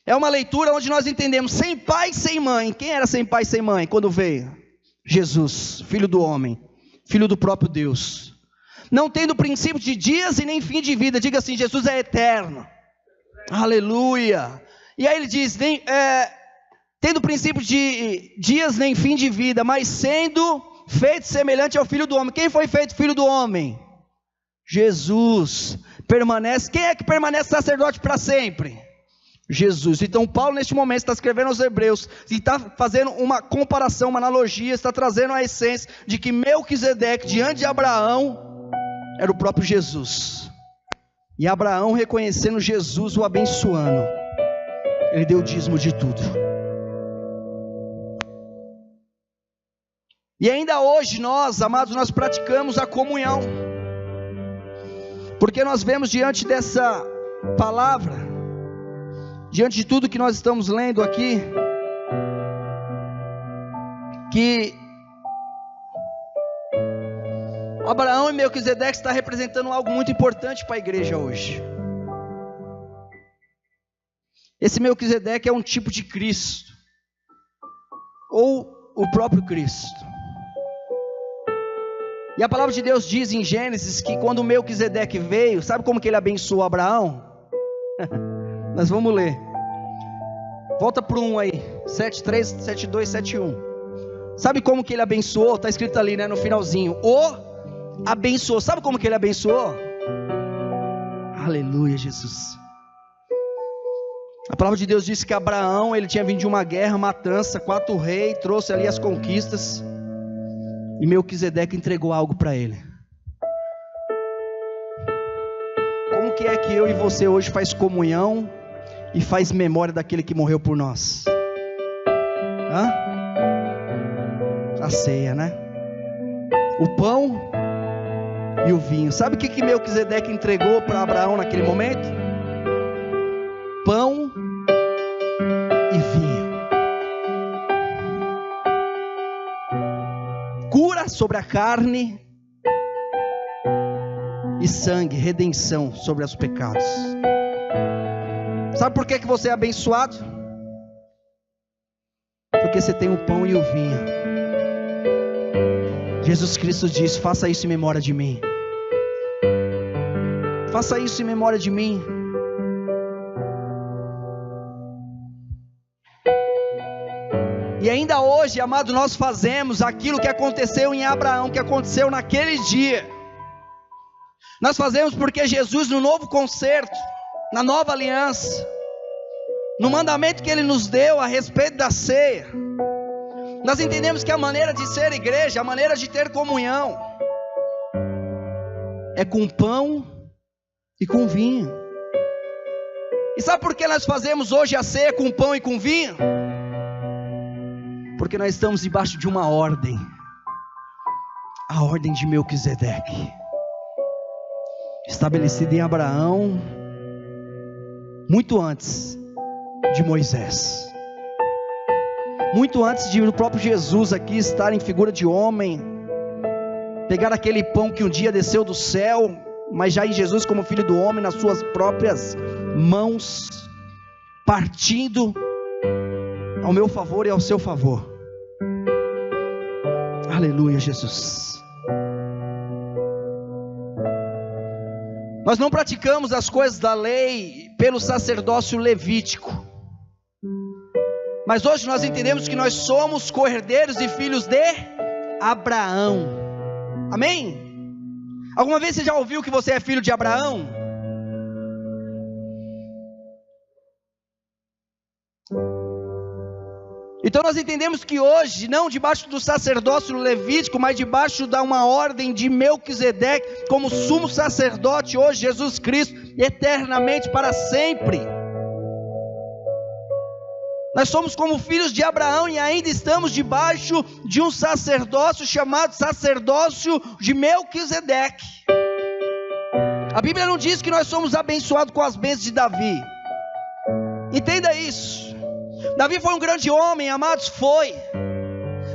é uma leitura onde nós entendemos sem pai e sem mãe. Quem era sem pai e sem mãe quando veio? Jesus, filho do homem, filho do próprio Deus. Não tendo princípio de dias e nem fim de vida. Diga assim: Jesus é eterno. Aleluia. E aí ele diz, tendo princípio de dias nem fim de vida, mas sendo feito semelhante ao Filho do Homem. Quem foi feito Filho do Homem? Jesus. Permanece. Quem é que permanece sacerdote para sempre? Jesus. Então Paulo neste momento está escrevendo aos Hebreus e está fazendo uma comparação, uma analogia, está trazendo a essência de que Melquisedeque diante de Abraão era o próprio Jesus. E Abraão, reconhecendo Jesus, o abençoando, ele deu o dízimo de tudo. E ainda hoje nós, amados, nós praticamos a comunhão, porque nós vemos diante dessa palavra, diante de tudo que nós estamos lendo aqui, que Abraão e Melquisedeque está representando algo muito importante para a igreja hoje. Esse Melquisedeque é um tipo de Cristo, ou o próprio Cristo. E a palavra de Deus diz em Gênesis que quando Melquisedeque veio, sabe como que ele abençoou Abraão? Nós vamos ler. Volta para 1 aí, 7:3, 7:2, 7:1. Sabe como que ele abençoou? Está escrito ali, né, no finalzinho. O abençoou. Sabe como que ele abençoou? Aleluia, Jesus. A palavra de Deus diz que Abraão, ele tinha vindo de uma guerra, matança, 4 reis, trouxe ali as conquistas, e Melquisedeque entregou algo para ele. Como que é que eu e você hoje faz comunhão e faz memória daquele que morreu por nós? A ceia, né? O pão e o vinho. Sabe o que Melquisedeque entregou para Abraão naquele momento? Pão e vinho. Cura sobre a carne e sangue, redenção sobre os pecados. Sabe por que você é abençoado? Porque você tem o pão e o vinho. Jesus Cristo diz: faça isso em memória de mim. Faça isso em memória de mim. E ainda hoje, amado, nós fazemos aquilo que aconteceu em Abraão, que aconteceu naquele dia. Nós fazemos porque Jesus, no novo concerto, na nova aliança, no mandamento que Ele nos deu a respeito da ceia, nós entendemos que a maneira de ser igreja, a maneira de ter comunhão, é com pão e com vinho. E sabe por que nós fazemos hoje a ceia com pão e com vinho? Porque nós estamos debaixo de uma ordem, a ordem de Melquisedeque, estabelecida em Abraão, muito antes de Moisés, muito antes de o próprio Jesus aqui estar em figura de homem, pegar aquele pão que um dia desceu do céu, mas já em Jesus como filho do homem, nas suas próprias mãos, partindo ao meu favor e ao seu favor. Aleluia, Jesus. Nós não praticamos as coisas da lei pelo sacerdócio levítico, mas hoje nós entendemos que nós somos co-herdeiros e filhos de Abraão. Amém? Alguma vez você já ouviu que você é filho de Abraão? Então nós entendemos que hoje, não debaixo do sacerdócio levítico, mas debaixo de uma ordem de Melquisedeque, como sumo sacerdote, hoje Jesus Cristo, eternamente para sempre. Nós somos como filhos de Abraão e ainda estamos debaixo de um sacerdócio chamado sacerdócio de Melquisedeque. A Bíblia não diz que nós somos abençoados com as bênçãos de Davi. Entenda isso. Davi foi um grande homem, amados, foi.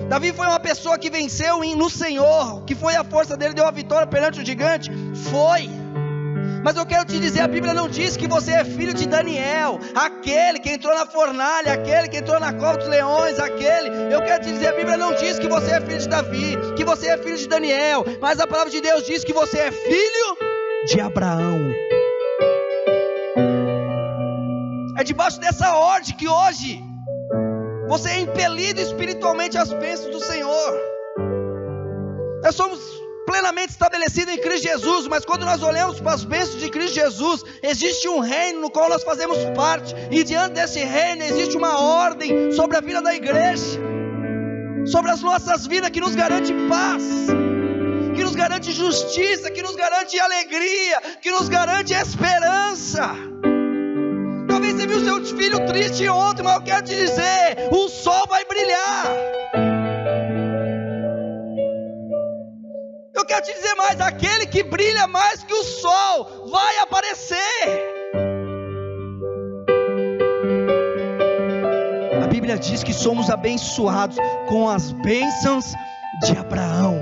Davi foi uma pessoa que venceu no Senhor, que foi a força dele, deu a vitória perante o gigante, foi. Mas eu quero te dizer, a Bíblia não diz que você é filho de Daniel, aquele que entrou na fornalha, aquele que entrou na cova dos leões, eu quero te dizer, a Bíblia não diz que você é filho de Davi, que você é filho de Daniel, mas a palavra de Deus diz que você é filho de Abraão. É debaixo dessa ordem que hoje você é impelido espiritualmente às bênçãos do Senhor. Nós somos plenamente estabelecidos em Cristo Jesus, mas quando nós olhamos para as bênçãos de Cristo Jesus, existe um reino no qual nós fazemos parte, e diante desse reino existe uma ordem sobre a vida da igreja, sobre as nossas vidas, que nos garante paz, que nos garante justiça, que nos garante alegria, que nos garante esperança. Talvez você viu seu filho triste ontem, mas eu quero te dizer, o sol vai brilhar. Eu quero te dizer mais, aquele que brilha mais que o sol, vai aparecer. A Bíblia diz que somos abençoados com as bênçãos de Abraão.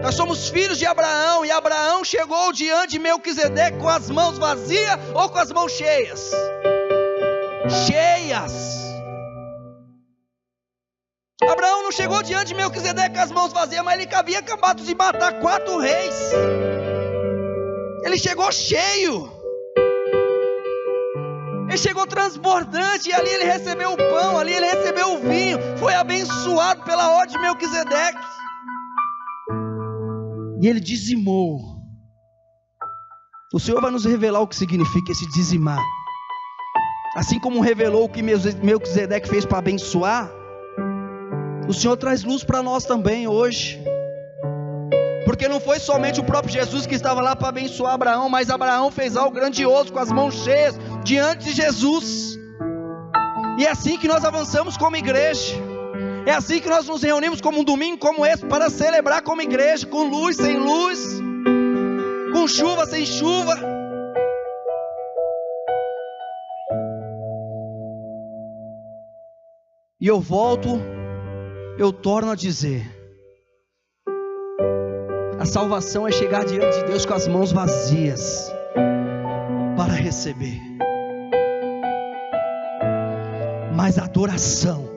Nós somos filhos de Abraão, e Abraão chegou diante de Melquisedeque com as mãos vazias ou com as mãos cheias? Cheias. Abraão não chegou diante de Melquisedeque com as mãos vazias, mas ele havia acabado de matar 4 reis. Ele chegou cheio. Ele chegou transbordante, e ali ele recebeu o pão, ali ele recebeu o vinho, foi abençoado pela ordem de Melquisedeque. E ele dizimou. O Senhor vai nos revelar o que significa esse dizimar. Assim como revelou o que Melquisedeque fez para abençoar, o Senhor traz luz para nós também hoje. Porque não foi somente o próprio Jesus que estava lá para abençoar Abraão, mas Abraão fez algo grandioso com as mãos cheias diante de Jesus. E é assim que nós avançamos como igreja. É assim que nós nos reunimos como um domingo como esse, para celebrar como igreja, com luz, sem luz, com chuva, sem chuva. E eu torno a dizer, a salvação é chegar diante de Deus com as mãos vazias, para receber. Mas a adoração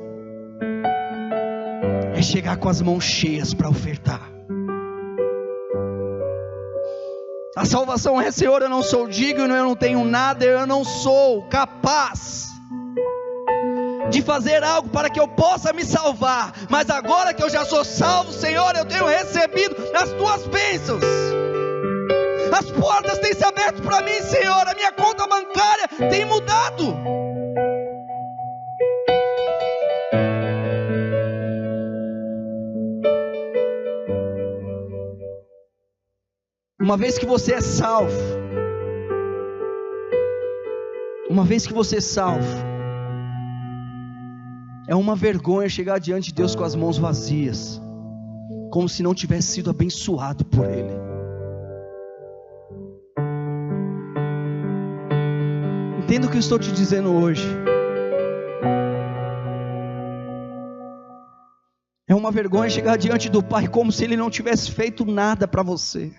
é chegar com as mãos cheias para ofertar. A salvação é: Senhor, eu não sou digno, eu não tenho nada, eu não sou capaz de fazer algo para que eu possa me salvar, mas agora que eu já sou salvo, Senhor, eu tenho recebido as tuas bênçãos. As portas têm se aberto para mim, Senhor, a minha conta bancária tem mudado. Uma vez que você é salvo, Uma vez que você é salvo, é uma vergonha chegar diante de Deus com as mãos vazias, como se não tivesse sido abençoado por Ele. Entenda o que eu estou te dizendo hoje. É uma vergonha chegar diante do Pai como se Ele não tivesse feito nada para você.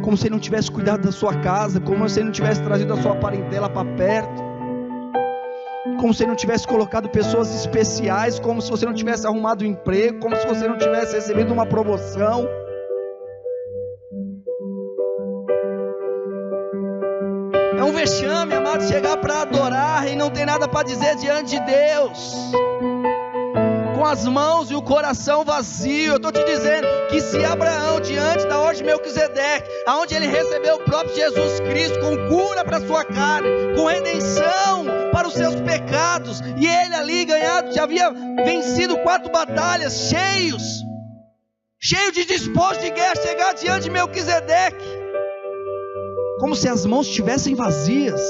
Como se Ele não tivesse cuidado da sua casa, como se Ele não tivesse trazido a sua parentela para perto, como se Ele não tivesse colocado pessoas especiais, como se você não tivesse arrumado um emprego, como se você não tivesse recebido uma promoção. É um vexame, amado, chegar para adorar e não ter nada para dizer diante de Deus, com as mãos e o coração vazio. Eu estou te dizendo que se Abraão, diante da ordem de Melquisedeque, aonde ele recebeu o próprio Jesus Cristo, com cura para a sua carne, com redenção para os seus pecados, e ele ali ganhado, já havia vencido 4 batalhas, cheio de despojo de guerra, chegar diante de Melquisedeque, como se as mãos estivessem vazias,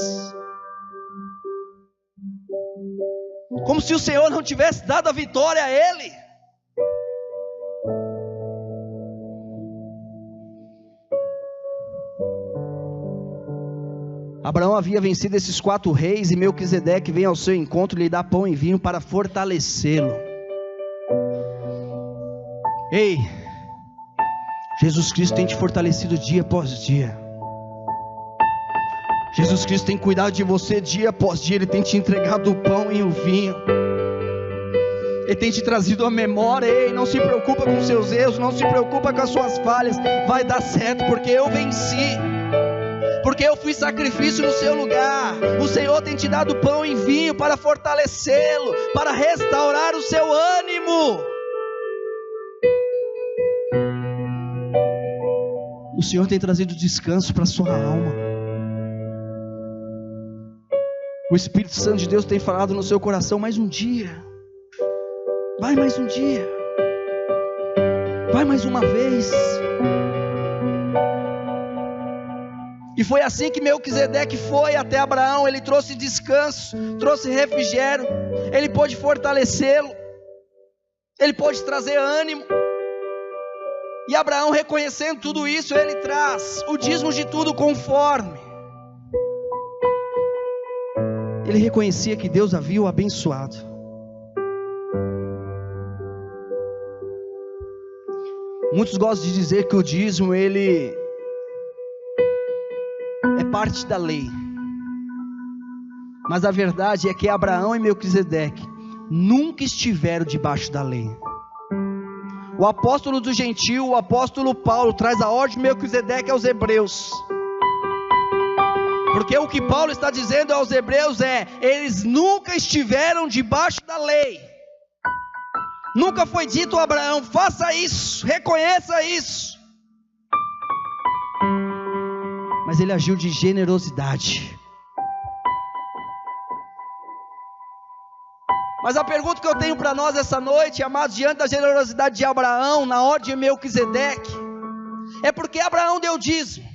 como se o Senhor não tivesse dado a vitória a ele. Abraão havia vencido esses 4 reis, e Melquisedeque vem ao seu encontro e lhe dá pão e vinho para fortalecê-lo. Ei, Jesus Cristo tem te fortalecido dia após dia. Jesus Cristo tem cuidado de você dia após dia. Ele tem te entregado o pão e o vinho. Ele tem te trazido a memória. Ei, não se preocupa com seus erros, não se preocupa com as suas falhas. Vai dar certo, porque eu venci, porque eu fui sacrifício no seu lugar. O Senhor tem te dado pão e vinho para fortalecê-lo, para restaurar o seu ânimo. O Senhor tem trazido descanso para a sua alma. O Espírito Santo de Deus tem falado no seu coração: mais um dia, vai mais um dia, vai mais uma vez. E foi assim que Melquisedeque foi até Abraão. Ele trouxe descanso, trouxe refrigério, ele pôde fortalecê-lo, ele pôde trazer ânimo. E Abraão, reconhecendo tudo isso, ele traz o dízimo de tudo conforme. Ele reconhecia que Deus havia o abençoado. Muitos gostam de dizer que o dízimo, ele é parte da lei. Mas a verdade é que Abraão e Melquisedeque nunca estiveram debaixo da lei. O apóstolo do gentio, o apóstolo Paulo, traz a ordem de Melquisedeque aos hebreus. Porque o que Paulo está dizendo aos hebreus é: eles nunca estiveram debaixo da lei. Nunca foi dito a Abraão: faça isso, reconheça isso. Mas ele agiu de generosidade. Mas a pergunta que eu tenho para nós essa noite, amados, diante da generosidade de Abraão, na ordem de Melquisedeque, é porque Abraão deu dízimo.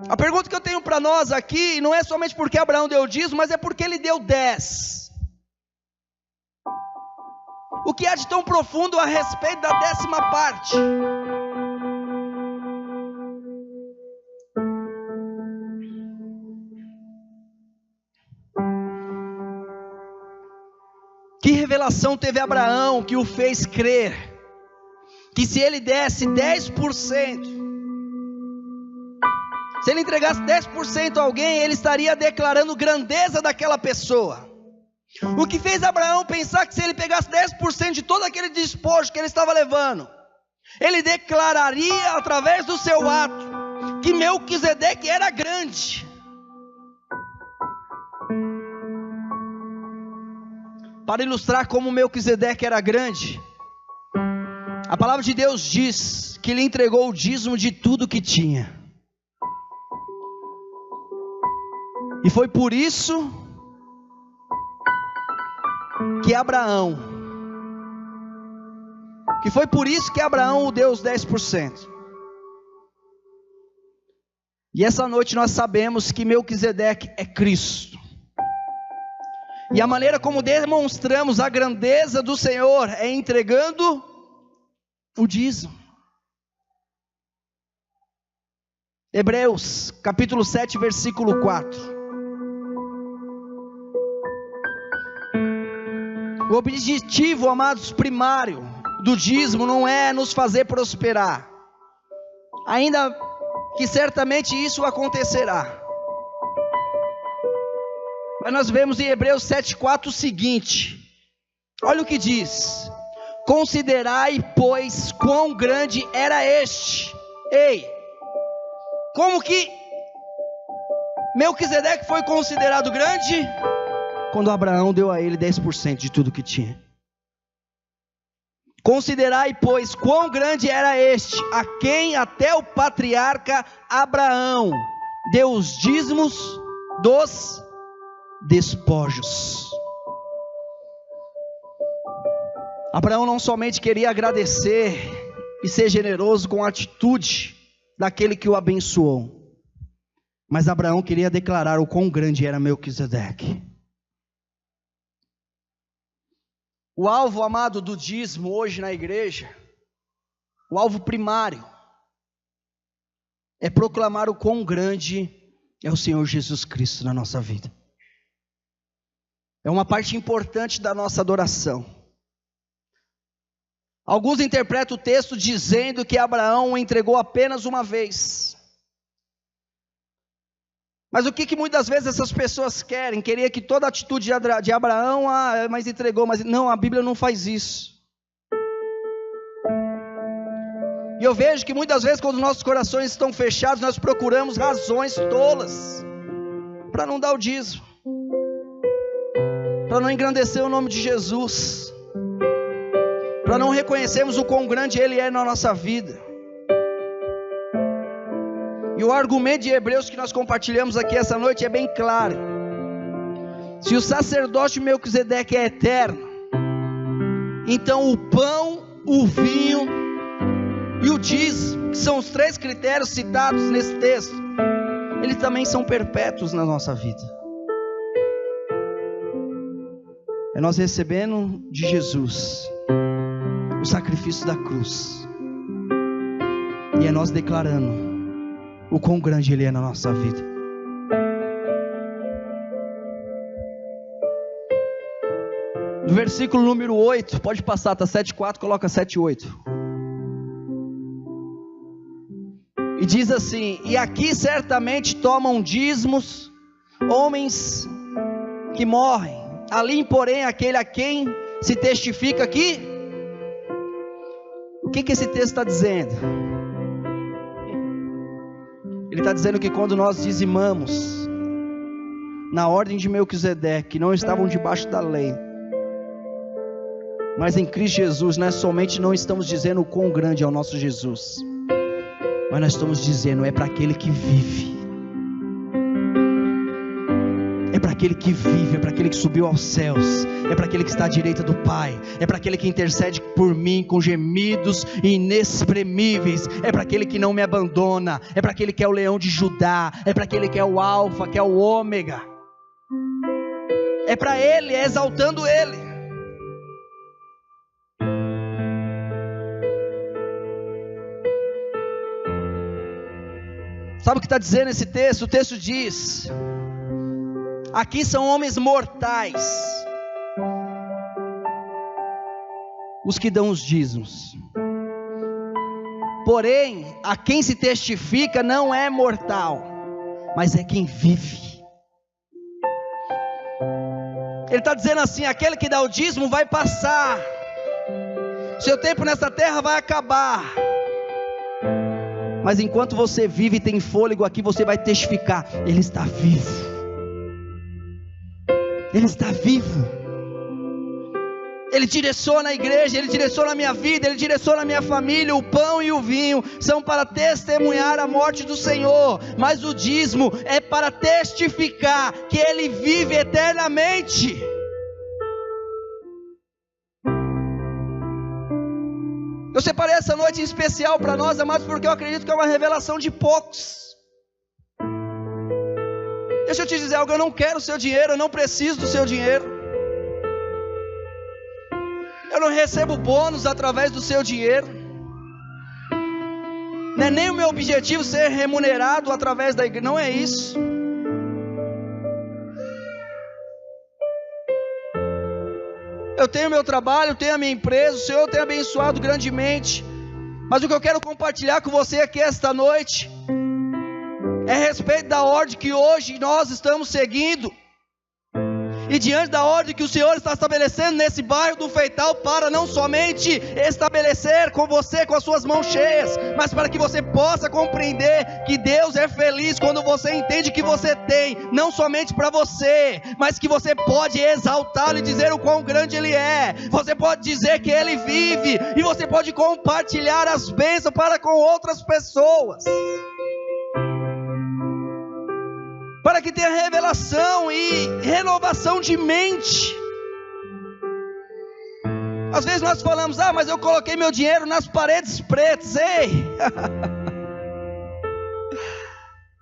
A pergunta que eu tenho para nós aqui, não é somente porque Abraão deu dízimo, mas é porque ele deu 10. O que há de tão profundo a respeito da 10ª parte? Que revelação teve Abraão que o fez crer que se ele desse 10%, se ele entregasse 10% a alguém, ele estaria declarando grandeza daquela pessoa. O que fez Abraão pensar que se ele pegasse 10% de todo aquele despojo que ele estava levando, ele declararia através do seu ato que Melquisedeque era grande. Para ilustrar como Melquisedeque era grande, a palavra de Deus diz que ele entregou o dízimo de tudo que tinha. E foi por isso que Abraão o deu os 10%. E essa noite nós sabemos que Melquisedeque é Cristo. E a maneira como demonstramos a grandeza do Senhor é entregando o dízimo. Hebreus capítulo 7, versículo 4. O objetivo, amados, primário do dízimo não é nos fazer prosperar, ainda que certamente isso acontecerá. Mas nós vemos em Hebreus 7,4 o seguinte, olha o que diz: considerai, pois, quão grande era este. Ei, como que Melquisedeque foi considerado grande? Quando Abraão deu a ele 10% de tudo que tinha. Considerai, pois, quão grande era este, a quem até o patriarca Abraão deu os dízimos dos despojos. Abraão não somente queria agradecer e ser generoso com a atitude daquele que o abençoou, mas Abraão queria declarar o quão grande era Melquisedeque. O alvo, amado, do dízimo hoje na igreja, o alvo primário, é proclamar o quão grande é o Senhor Jesus Cristo na nossa vida. É uma parte importante da nossa adoração. Alguns interpretam o texto dizendo que Abraão o entregou apenas uma vez. Mas o que muitas vezes essas pessoas querem? Queria que toda a atitude de Abraão, mas entregou, mas não, a Bíblia não faz isso. E eu vejo que muitas vezes quando nossos corações estão fechados, nós procuramos razões tolas para não dar o dízimo, para não engrandecer o nome de Jesus, para não reconhecermos o quão grande Ele é na nossa vida. E o argumento de Hebreus que nós compartilhamos aqui essa noite é bem claro. Se o sacerdócio de Melquisedeque é eterno, então o pão, o vinho e o dízimo, que são os 3 critérios citados nesse texto, eles também são perpétuos na nossa vida. É nós recebendo de Jesus o sacrifício da cruz, e é nós declarando o quão grande Ele é na nossa vida. No versículo número 8, pode passar, está 7,4, coloca 7,8. E diz assim: e aqui certamente tomam dízimos homens que morrem, ali porém aquele a quem se testifica aqui. O que esse texto está dizendo? Ele está dizendo que quando nós dizimamos, na ordem de Melquisedeque, não estavam debaixo da lei, mas em Cristo Jesus, nós somente não estamos dizendo o quão grande é o nosso Jesus, mas nós estamos dizendo, é para aquele que vive, é para aquele que vive, é para aquele que subiu aos céus, é para aquele que está à direita do Pai, é para aquele que intercede por mim com gemidos inexprimíveis, é para aquele que não me abandona, é para aquele que é o leão de Judá, é para aquele que é o alfa, que é o ômega, é para Ele, é exaltando Ele. Sabe o que está dizendo esse texto? O texto diz: aqui são homens mortais os que dão os dízimos, porém a quem se testifica não é mortal, mas é quem vive. Ele está dizendo assim: aquele que dá o dízimo vai passar, seu tempo nessa terra vai acabar, mas enquanto você vive e tem fôlego aqui, você vai testificar: Ele está vivo, Ele está vivo. Ele direciona a igreja, Ele direciona a minha vida, Ele direciona a minha família. O pão e o vinho são para testemunhar a morte do Senhor, mas o dízimo é para testificar que Ele vive eternamente. Eu separei essa noite em especial para nós, amados, porque eu acredito que é uma revelação de poucos. Deixa eu te dizer algo, eu não quero o seu dinheiro, eu não preciso do seu dinheiro. Eu não recebo bônus através do seu dinheiro. Não é nem o meu objetivo ser remunerado através da igreja, não é isso. Eu tenho meu trabalho, eu tenho a minha empresa, o Senhor tem abençoado grandemente. Mas o que eu quero compartilhar com você aqui esta noite é a respeito da ordem que hoje nós estamos seguindo. E diante da ordem que o Senhor está estabelecendo nesse bairro do Feital, para não somente estabelecer com você com as suas mãos cheias, mas para que você possa compreender que Deus é feliz quando você entende que você tem, não somente para você, mas que você pode exaltá-lo e dizer o quão grande Ele é. Você pode dizer que Ele vive, e você pode compartilhar as bênçãos para com outras pessoas. Para que tenha revelação e renovação de mente. Às vezes nós falamos, mas eu coloquei meu dinheiro nas paredes pretas. Ei!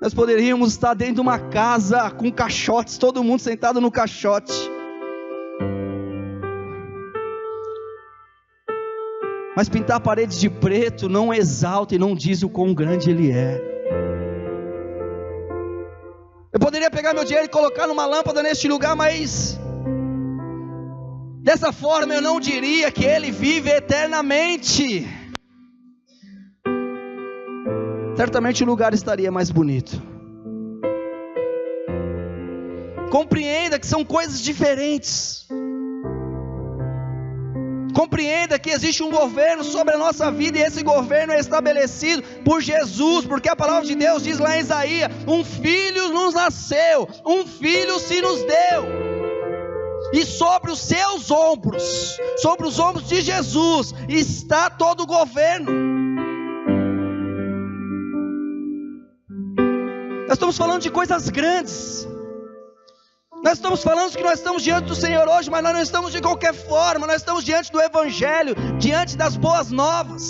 Nós poderíamos estar dentro de uma casa com caixotes, todo mundo sentado no caixote. Mas pintar paredes de preto não exalta e não diz o quão grande Ele é. Eu poderia pegar meu dinheiro e colocar numa lâmpada neste lugar, mas dessa forma eu não diria que Ele vive eternamente. Certamente o lugar estaria mais bonito. Compreenda que são coisas diferentes. Compreenda que existe um governo sobre a nossa vida, e esse governo é estabelecido por Jesus, porque a palavra de Deus diz lá em Isaías: um filho nos nasceu, um filho se nos deu, e sobre os seus ombros, sobre os ombros de Jesus, está todo o governo. Nós estamos falando de coisas grandes. Nós estamos falando que nós estamos diante do Senhor hoje, mas nós não estamos de qualquer forma, nós estamos diante do Evangelho, diante das boas novas.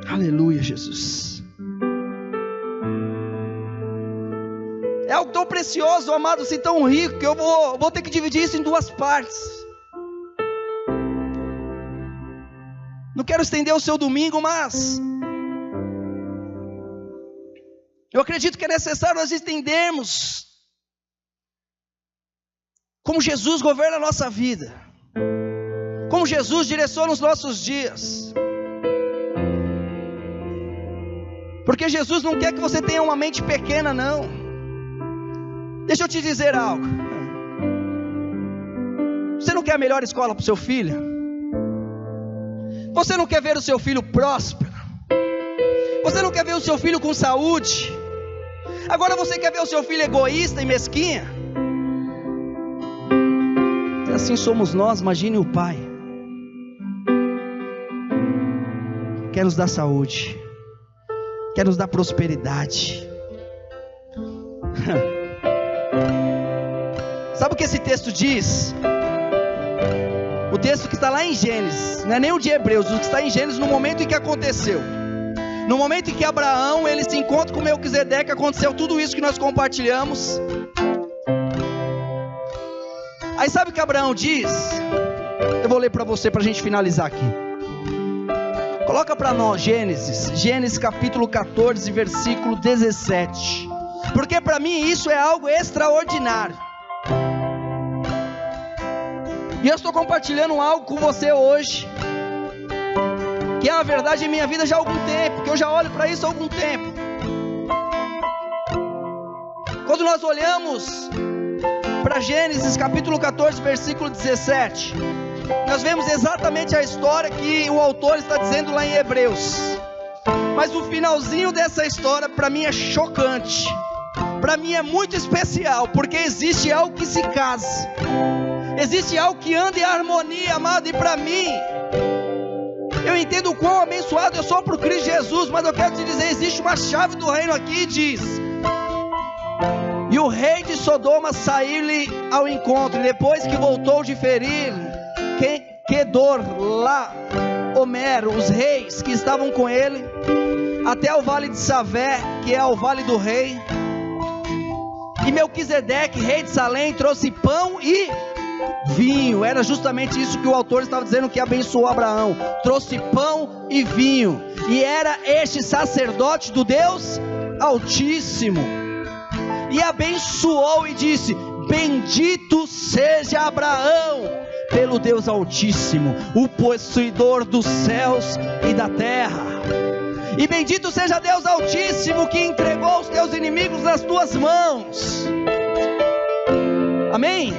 Aleluia, Jesus. É algo tão precioso, amado, assim, tão rico, que eu vou ter que dividir isso em duas partes. Não quero estender o seu domingo, mas eu acredito que é necessário nós entendermos como Jesus governa a nossa vida, como Jesus direciona os nossos dias. Porque Jesus não quer que você tenha uma mente pequena, não. Deixa eu te dizer algo. Você não quer a melhor escola para o seu filho? Você não quer ver o seu filho próspero? Você não quer ver o seu filho com saúde? Agora você quer ver o seu filho egoísta e mesquinha? Se assim somos nós, imagine o Pai. Quer nos dar saúde, quer nos dar prosperidade. Sabe o que esse texto diz? O texto que está lá em Gênesis, não é nem o de Hebreus, o que está em Gênesis, no momento em que aconteceu. No momento em que Abraão, ele se encontra com Melquisedeque, aconteceu tudo isso que nós compartilhamos. Aí sabe o que Abraão diz? Eu vou ler para você, para a gente finalizar aqui. Coloca para nós Gênesis capítulo 14, versículo 17. Porque para mim isso é algo extraordinário. E eu estou compartilhando algo com você hoje, que é a verdade em minha vida já há algum tempo, que eu já olho para isso há algum tempo. Quando nós olhamos para Gênesis capítulo 14, versículo 17, nós vemos exatamente a história que o autor está dizendo lá em Hebreus. Mas o finalzinho dessa história para mim é chocante, para mim é muito especial, porque existe algo que se casa, existe algo que anda em harmonia, amado, e para mim, eu entendo o quão abençoado eu sou por Cristo Jesus, mas eu quero te dizer, existe uma chave do reino aqui, diz: e o rei de Sodoma saiu-lhe ao encontro, e depois que voltou de ferir Quedor, lá, Homero, os reis que estavam com ele, até o vale de Savé, que é o vale do rei. E Melquisedeque, rei de Salém, trouxe pão e vinho. Era justamente isso que o autor estava dizendo, que abençoou Abraão. Trouxe pão e vinho. E era este sacerdote do Deus Altíssimo. E abençoou e disse: bendito seja Abraão pelo Deus Altíssimo, o possuidor dos céus e da terra. E bendito seja Deus Altíssimo, que entregou os teus inimigos nas tuas mãos. Amém?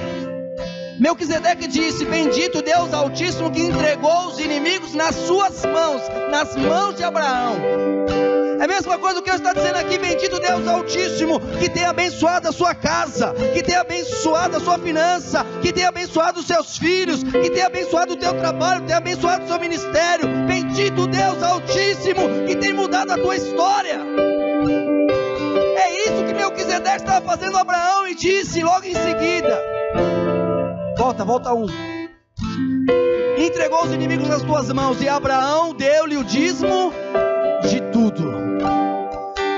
Melquisedeque disse: bendito Deus Altíssimo, que entregou os inimigos nas suas mãos, nas mãos de Abraão. É a mesma coisa que eu estou dizendo aqui: bendito Deus Altíssimo, que tem abençoado a sua casa, que tem abençoado a sua finança, que tem abençoado os seus filhos, que tem abençoado o teu trabalho, que tem abençoado o seu ministério. Bendito Deus Altíssimo, que tem mudado a tua história. É isso que Melquisedeque estava fazendo a Abraão, e disse logo em seguida: volta um. Entregou os inimigos nas tuas mãos, e Abraão deu-lhe o dízimo de tudo.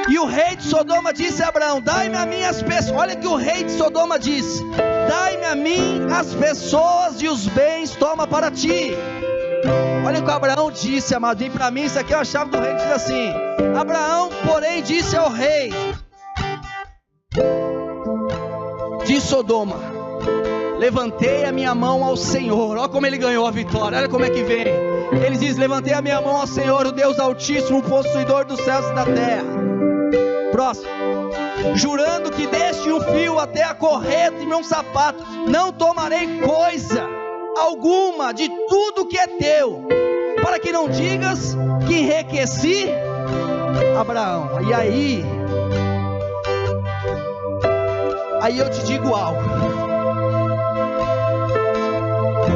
E o rei de Sodoma disse a Abraão: dai-me a mim as pessoas. Olha que o rei de Sodoma disse: dai-me a mim as pessoas e os bens, toma para ti. Olha o que Abraão disse, amado. E para mim isso aqui é a chave do rei. Diz assim: Abraão, porém, disse ao rei de Sodoma: levantei a minha mão ao Senhor. Olha como ele ganhou a vitória, olha como é que vem. Ele diz: levantei a minha mão ao Senhor, o Deus Altíssimo, o possuidor dos céus e da terra. Próximo. Jurando que deste um fio até a correta e meu sapato, não tomarei coisa alguma de tudo que é teu, para que não digas que enriqueci Abraão. E aí eu te digo algo.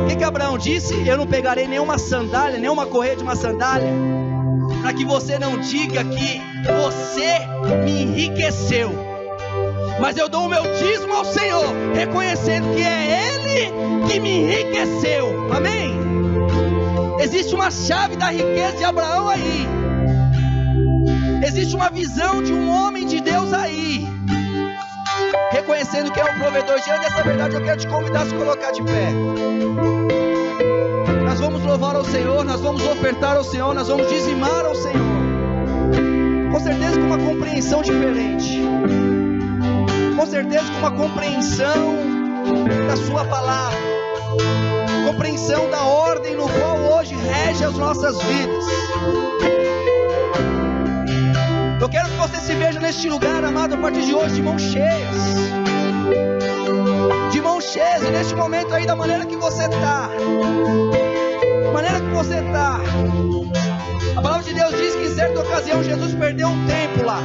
O que Abraão disse? Eu não pegarei nenhuma sandália, nenhuma correia de uma sandália, para que você não diga que você me enriqueceu. Mas eu dou o meu dízimo ao Senhor, reconhecendo que é Ele que me enriqueceu. Amém? Existe uma chave da riqueza de Abraão aí. Existe uma visão de um homem de Deus aí, reconhecendo que é o provedor. Diante dessa verdade, eu quero te convidar a se colocar de pé. Nós vamos louvar ao Senhor, nós vamos ofertar ao Senhor, nós vamos dizimar ao Senhor, com certeza com uma compreensão diferente, com certeza com uma compreensão da sua palavra, compreensão da ordem no qual hoje rege as nossas vidas. Eu quero que você se veja neste lugar, amado, a partir de hoje de mãos cheias, e neste momento aí, da maneira que você está, a palavra de Deus diz que em certa ocasião Jesus perdeu um tempo lá,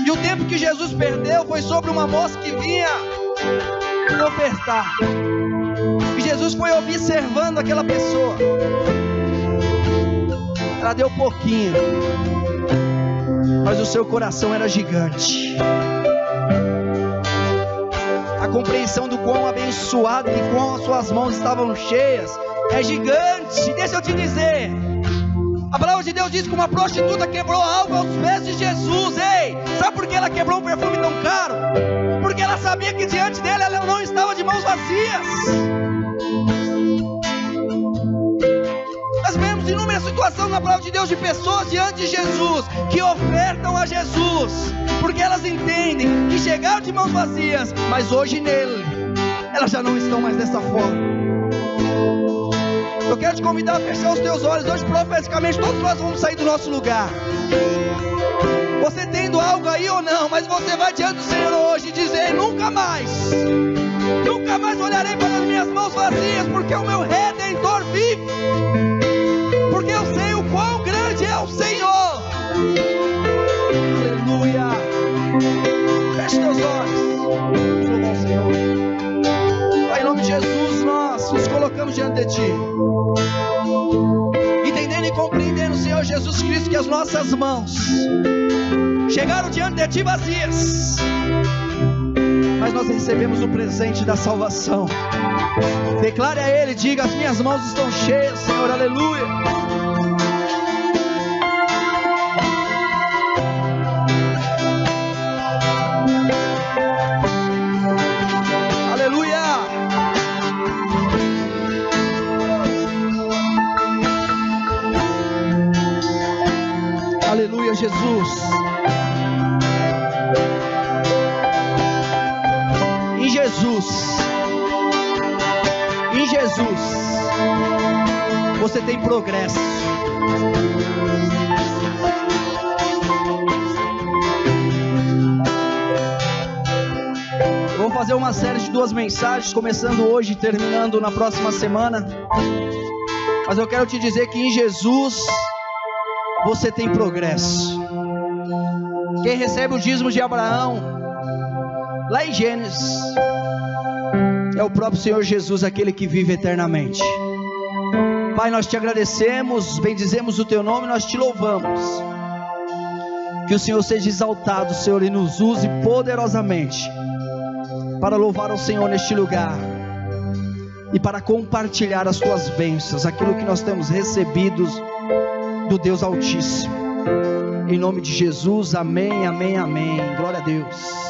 e o tempo que Jesus perdeu foi sobre uma moça que vinha ofertar, e Jesus foi observando aquela pessoa. Ela deu pouquinho, mas o seu coração era gigante. A compreensão do quão abençoado e quão as suas mãos estavam cheias é gigante. Deixa eu te dizer, a palavra de Deus diz que uma prostituta quebrou algo aos pés de Jesus. Ei, sabe por que ela quebrou um perfume tão caro? Porque ela sabia que diante dele ela não estava de mãos vazias. Nós vemos inúmeras situações na palavra de Deus de pessoas diante de Jesus que ofertam a Jesus, porque elas entendem que chegaram de mãos vazias, mas hoje nele elas já não estão mais dessa forma. Eu quero te convidar a fechar os teus olhos. Hoje profeticamente todos nós vamos sair do nosso lugar. Você tendo algo aí ou não, mas você vai diante do Senhor hoje e dizer: nunca mais olharei para as minhas mãos vazias, porque o meu Redentor vive, porque eu sei o quão grande é o Senhor. Aleluia. Feche teus olhos. Vamos louvar o Senhor. Pai, em nome de Jesus, nós nos colocamos diante de Ti, entendendo e compreendendo, Senhor Jesus Cristo, que as nossas mãos chegaram diante de Ti vazias, mas nós recebemos o presente da salvação. Declare a Ele, diga: as minhas mãos estão cheias, Senhor, aleluia. Aleluia, Jesus. Em Jesus, você tem progresso. Vou fazer uma série de 2 mensagens, começando hoje e terminando na próxima semana. Mas eu quero te dizer que em Jesus você tem progresso. Quem recebe o dízimo de Abraão, lá em Gênesis, é o próprio Senhor Jesus, aquele que vive eternamente. Pai, nós te agradecemos, bendizemos o teu nome, nós te louvamos. Que o Senhor seja exaltado, Senhor, e nos use poderosamente para louvar ao Senhor neste lugar e para compartilhar as tuas bênçãos, aquilo que nós temos recebidos do Deus Altíssimo. Em nome de Jesus, amém, amém, amém. Glória a Deus.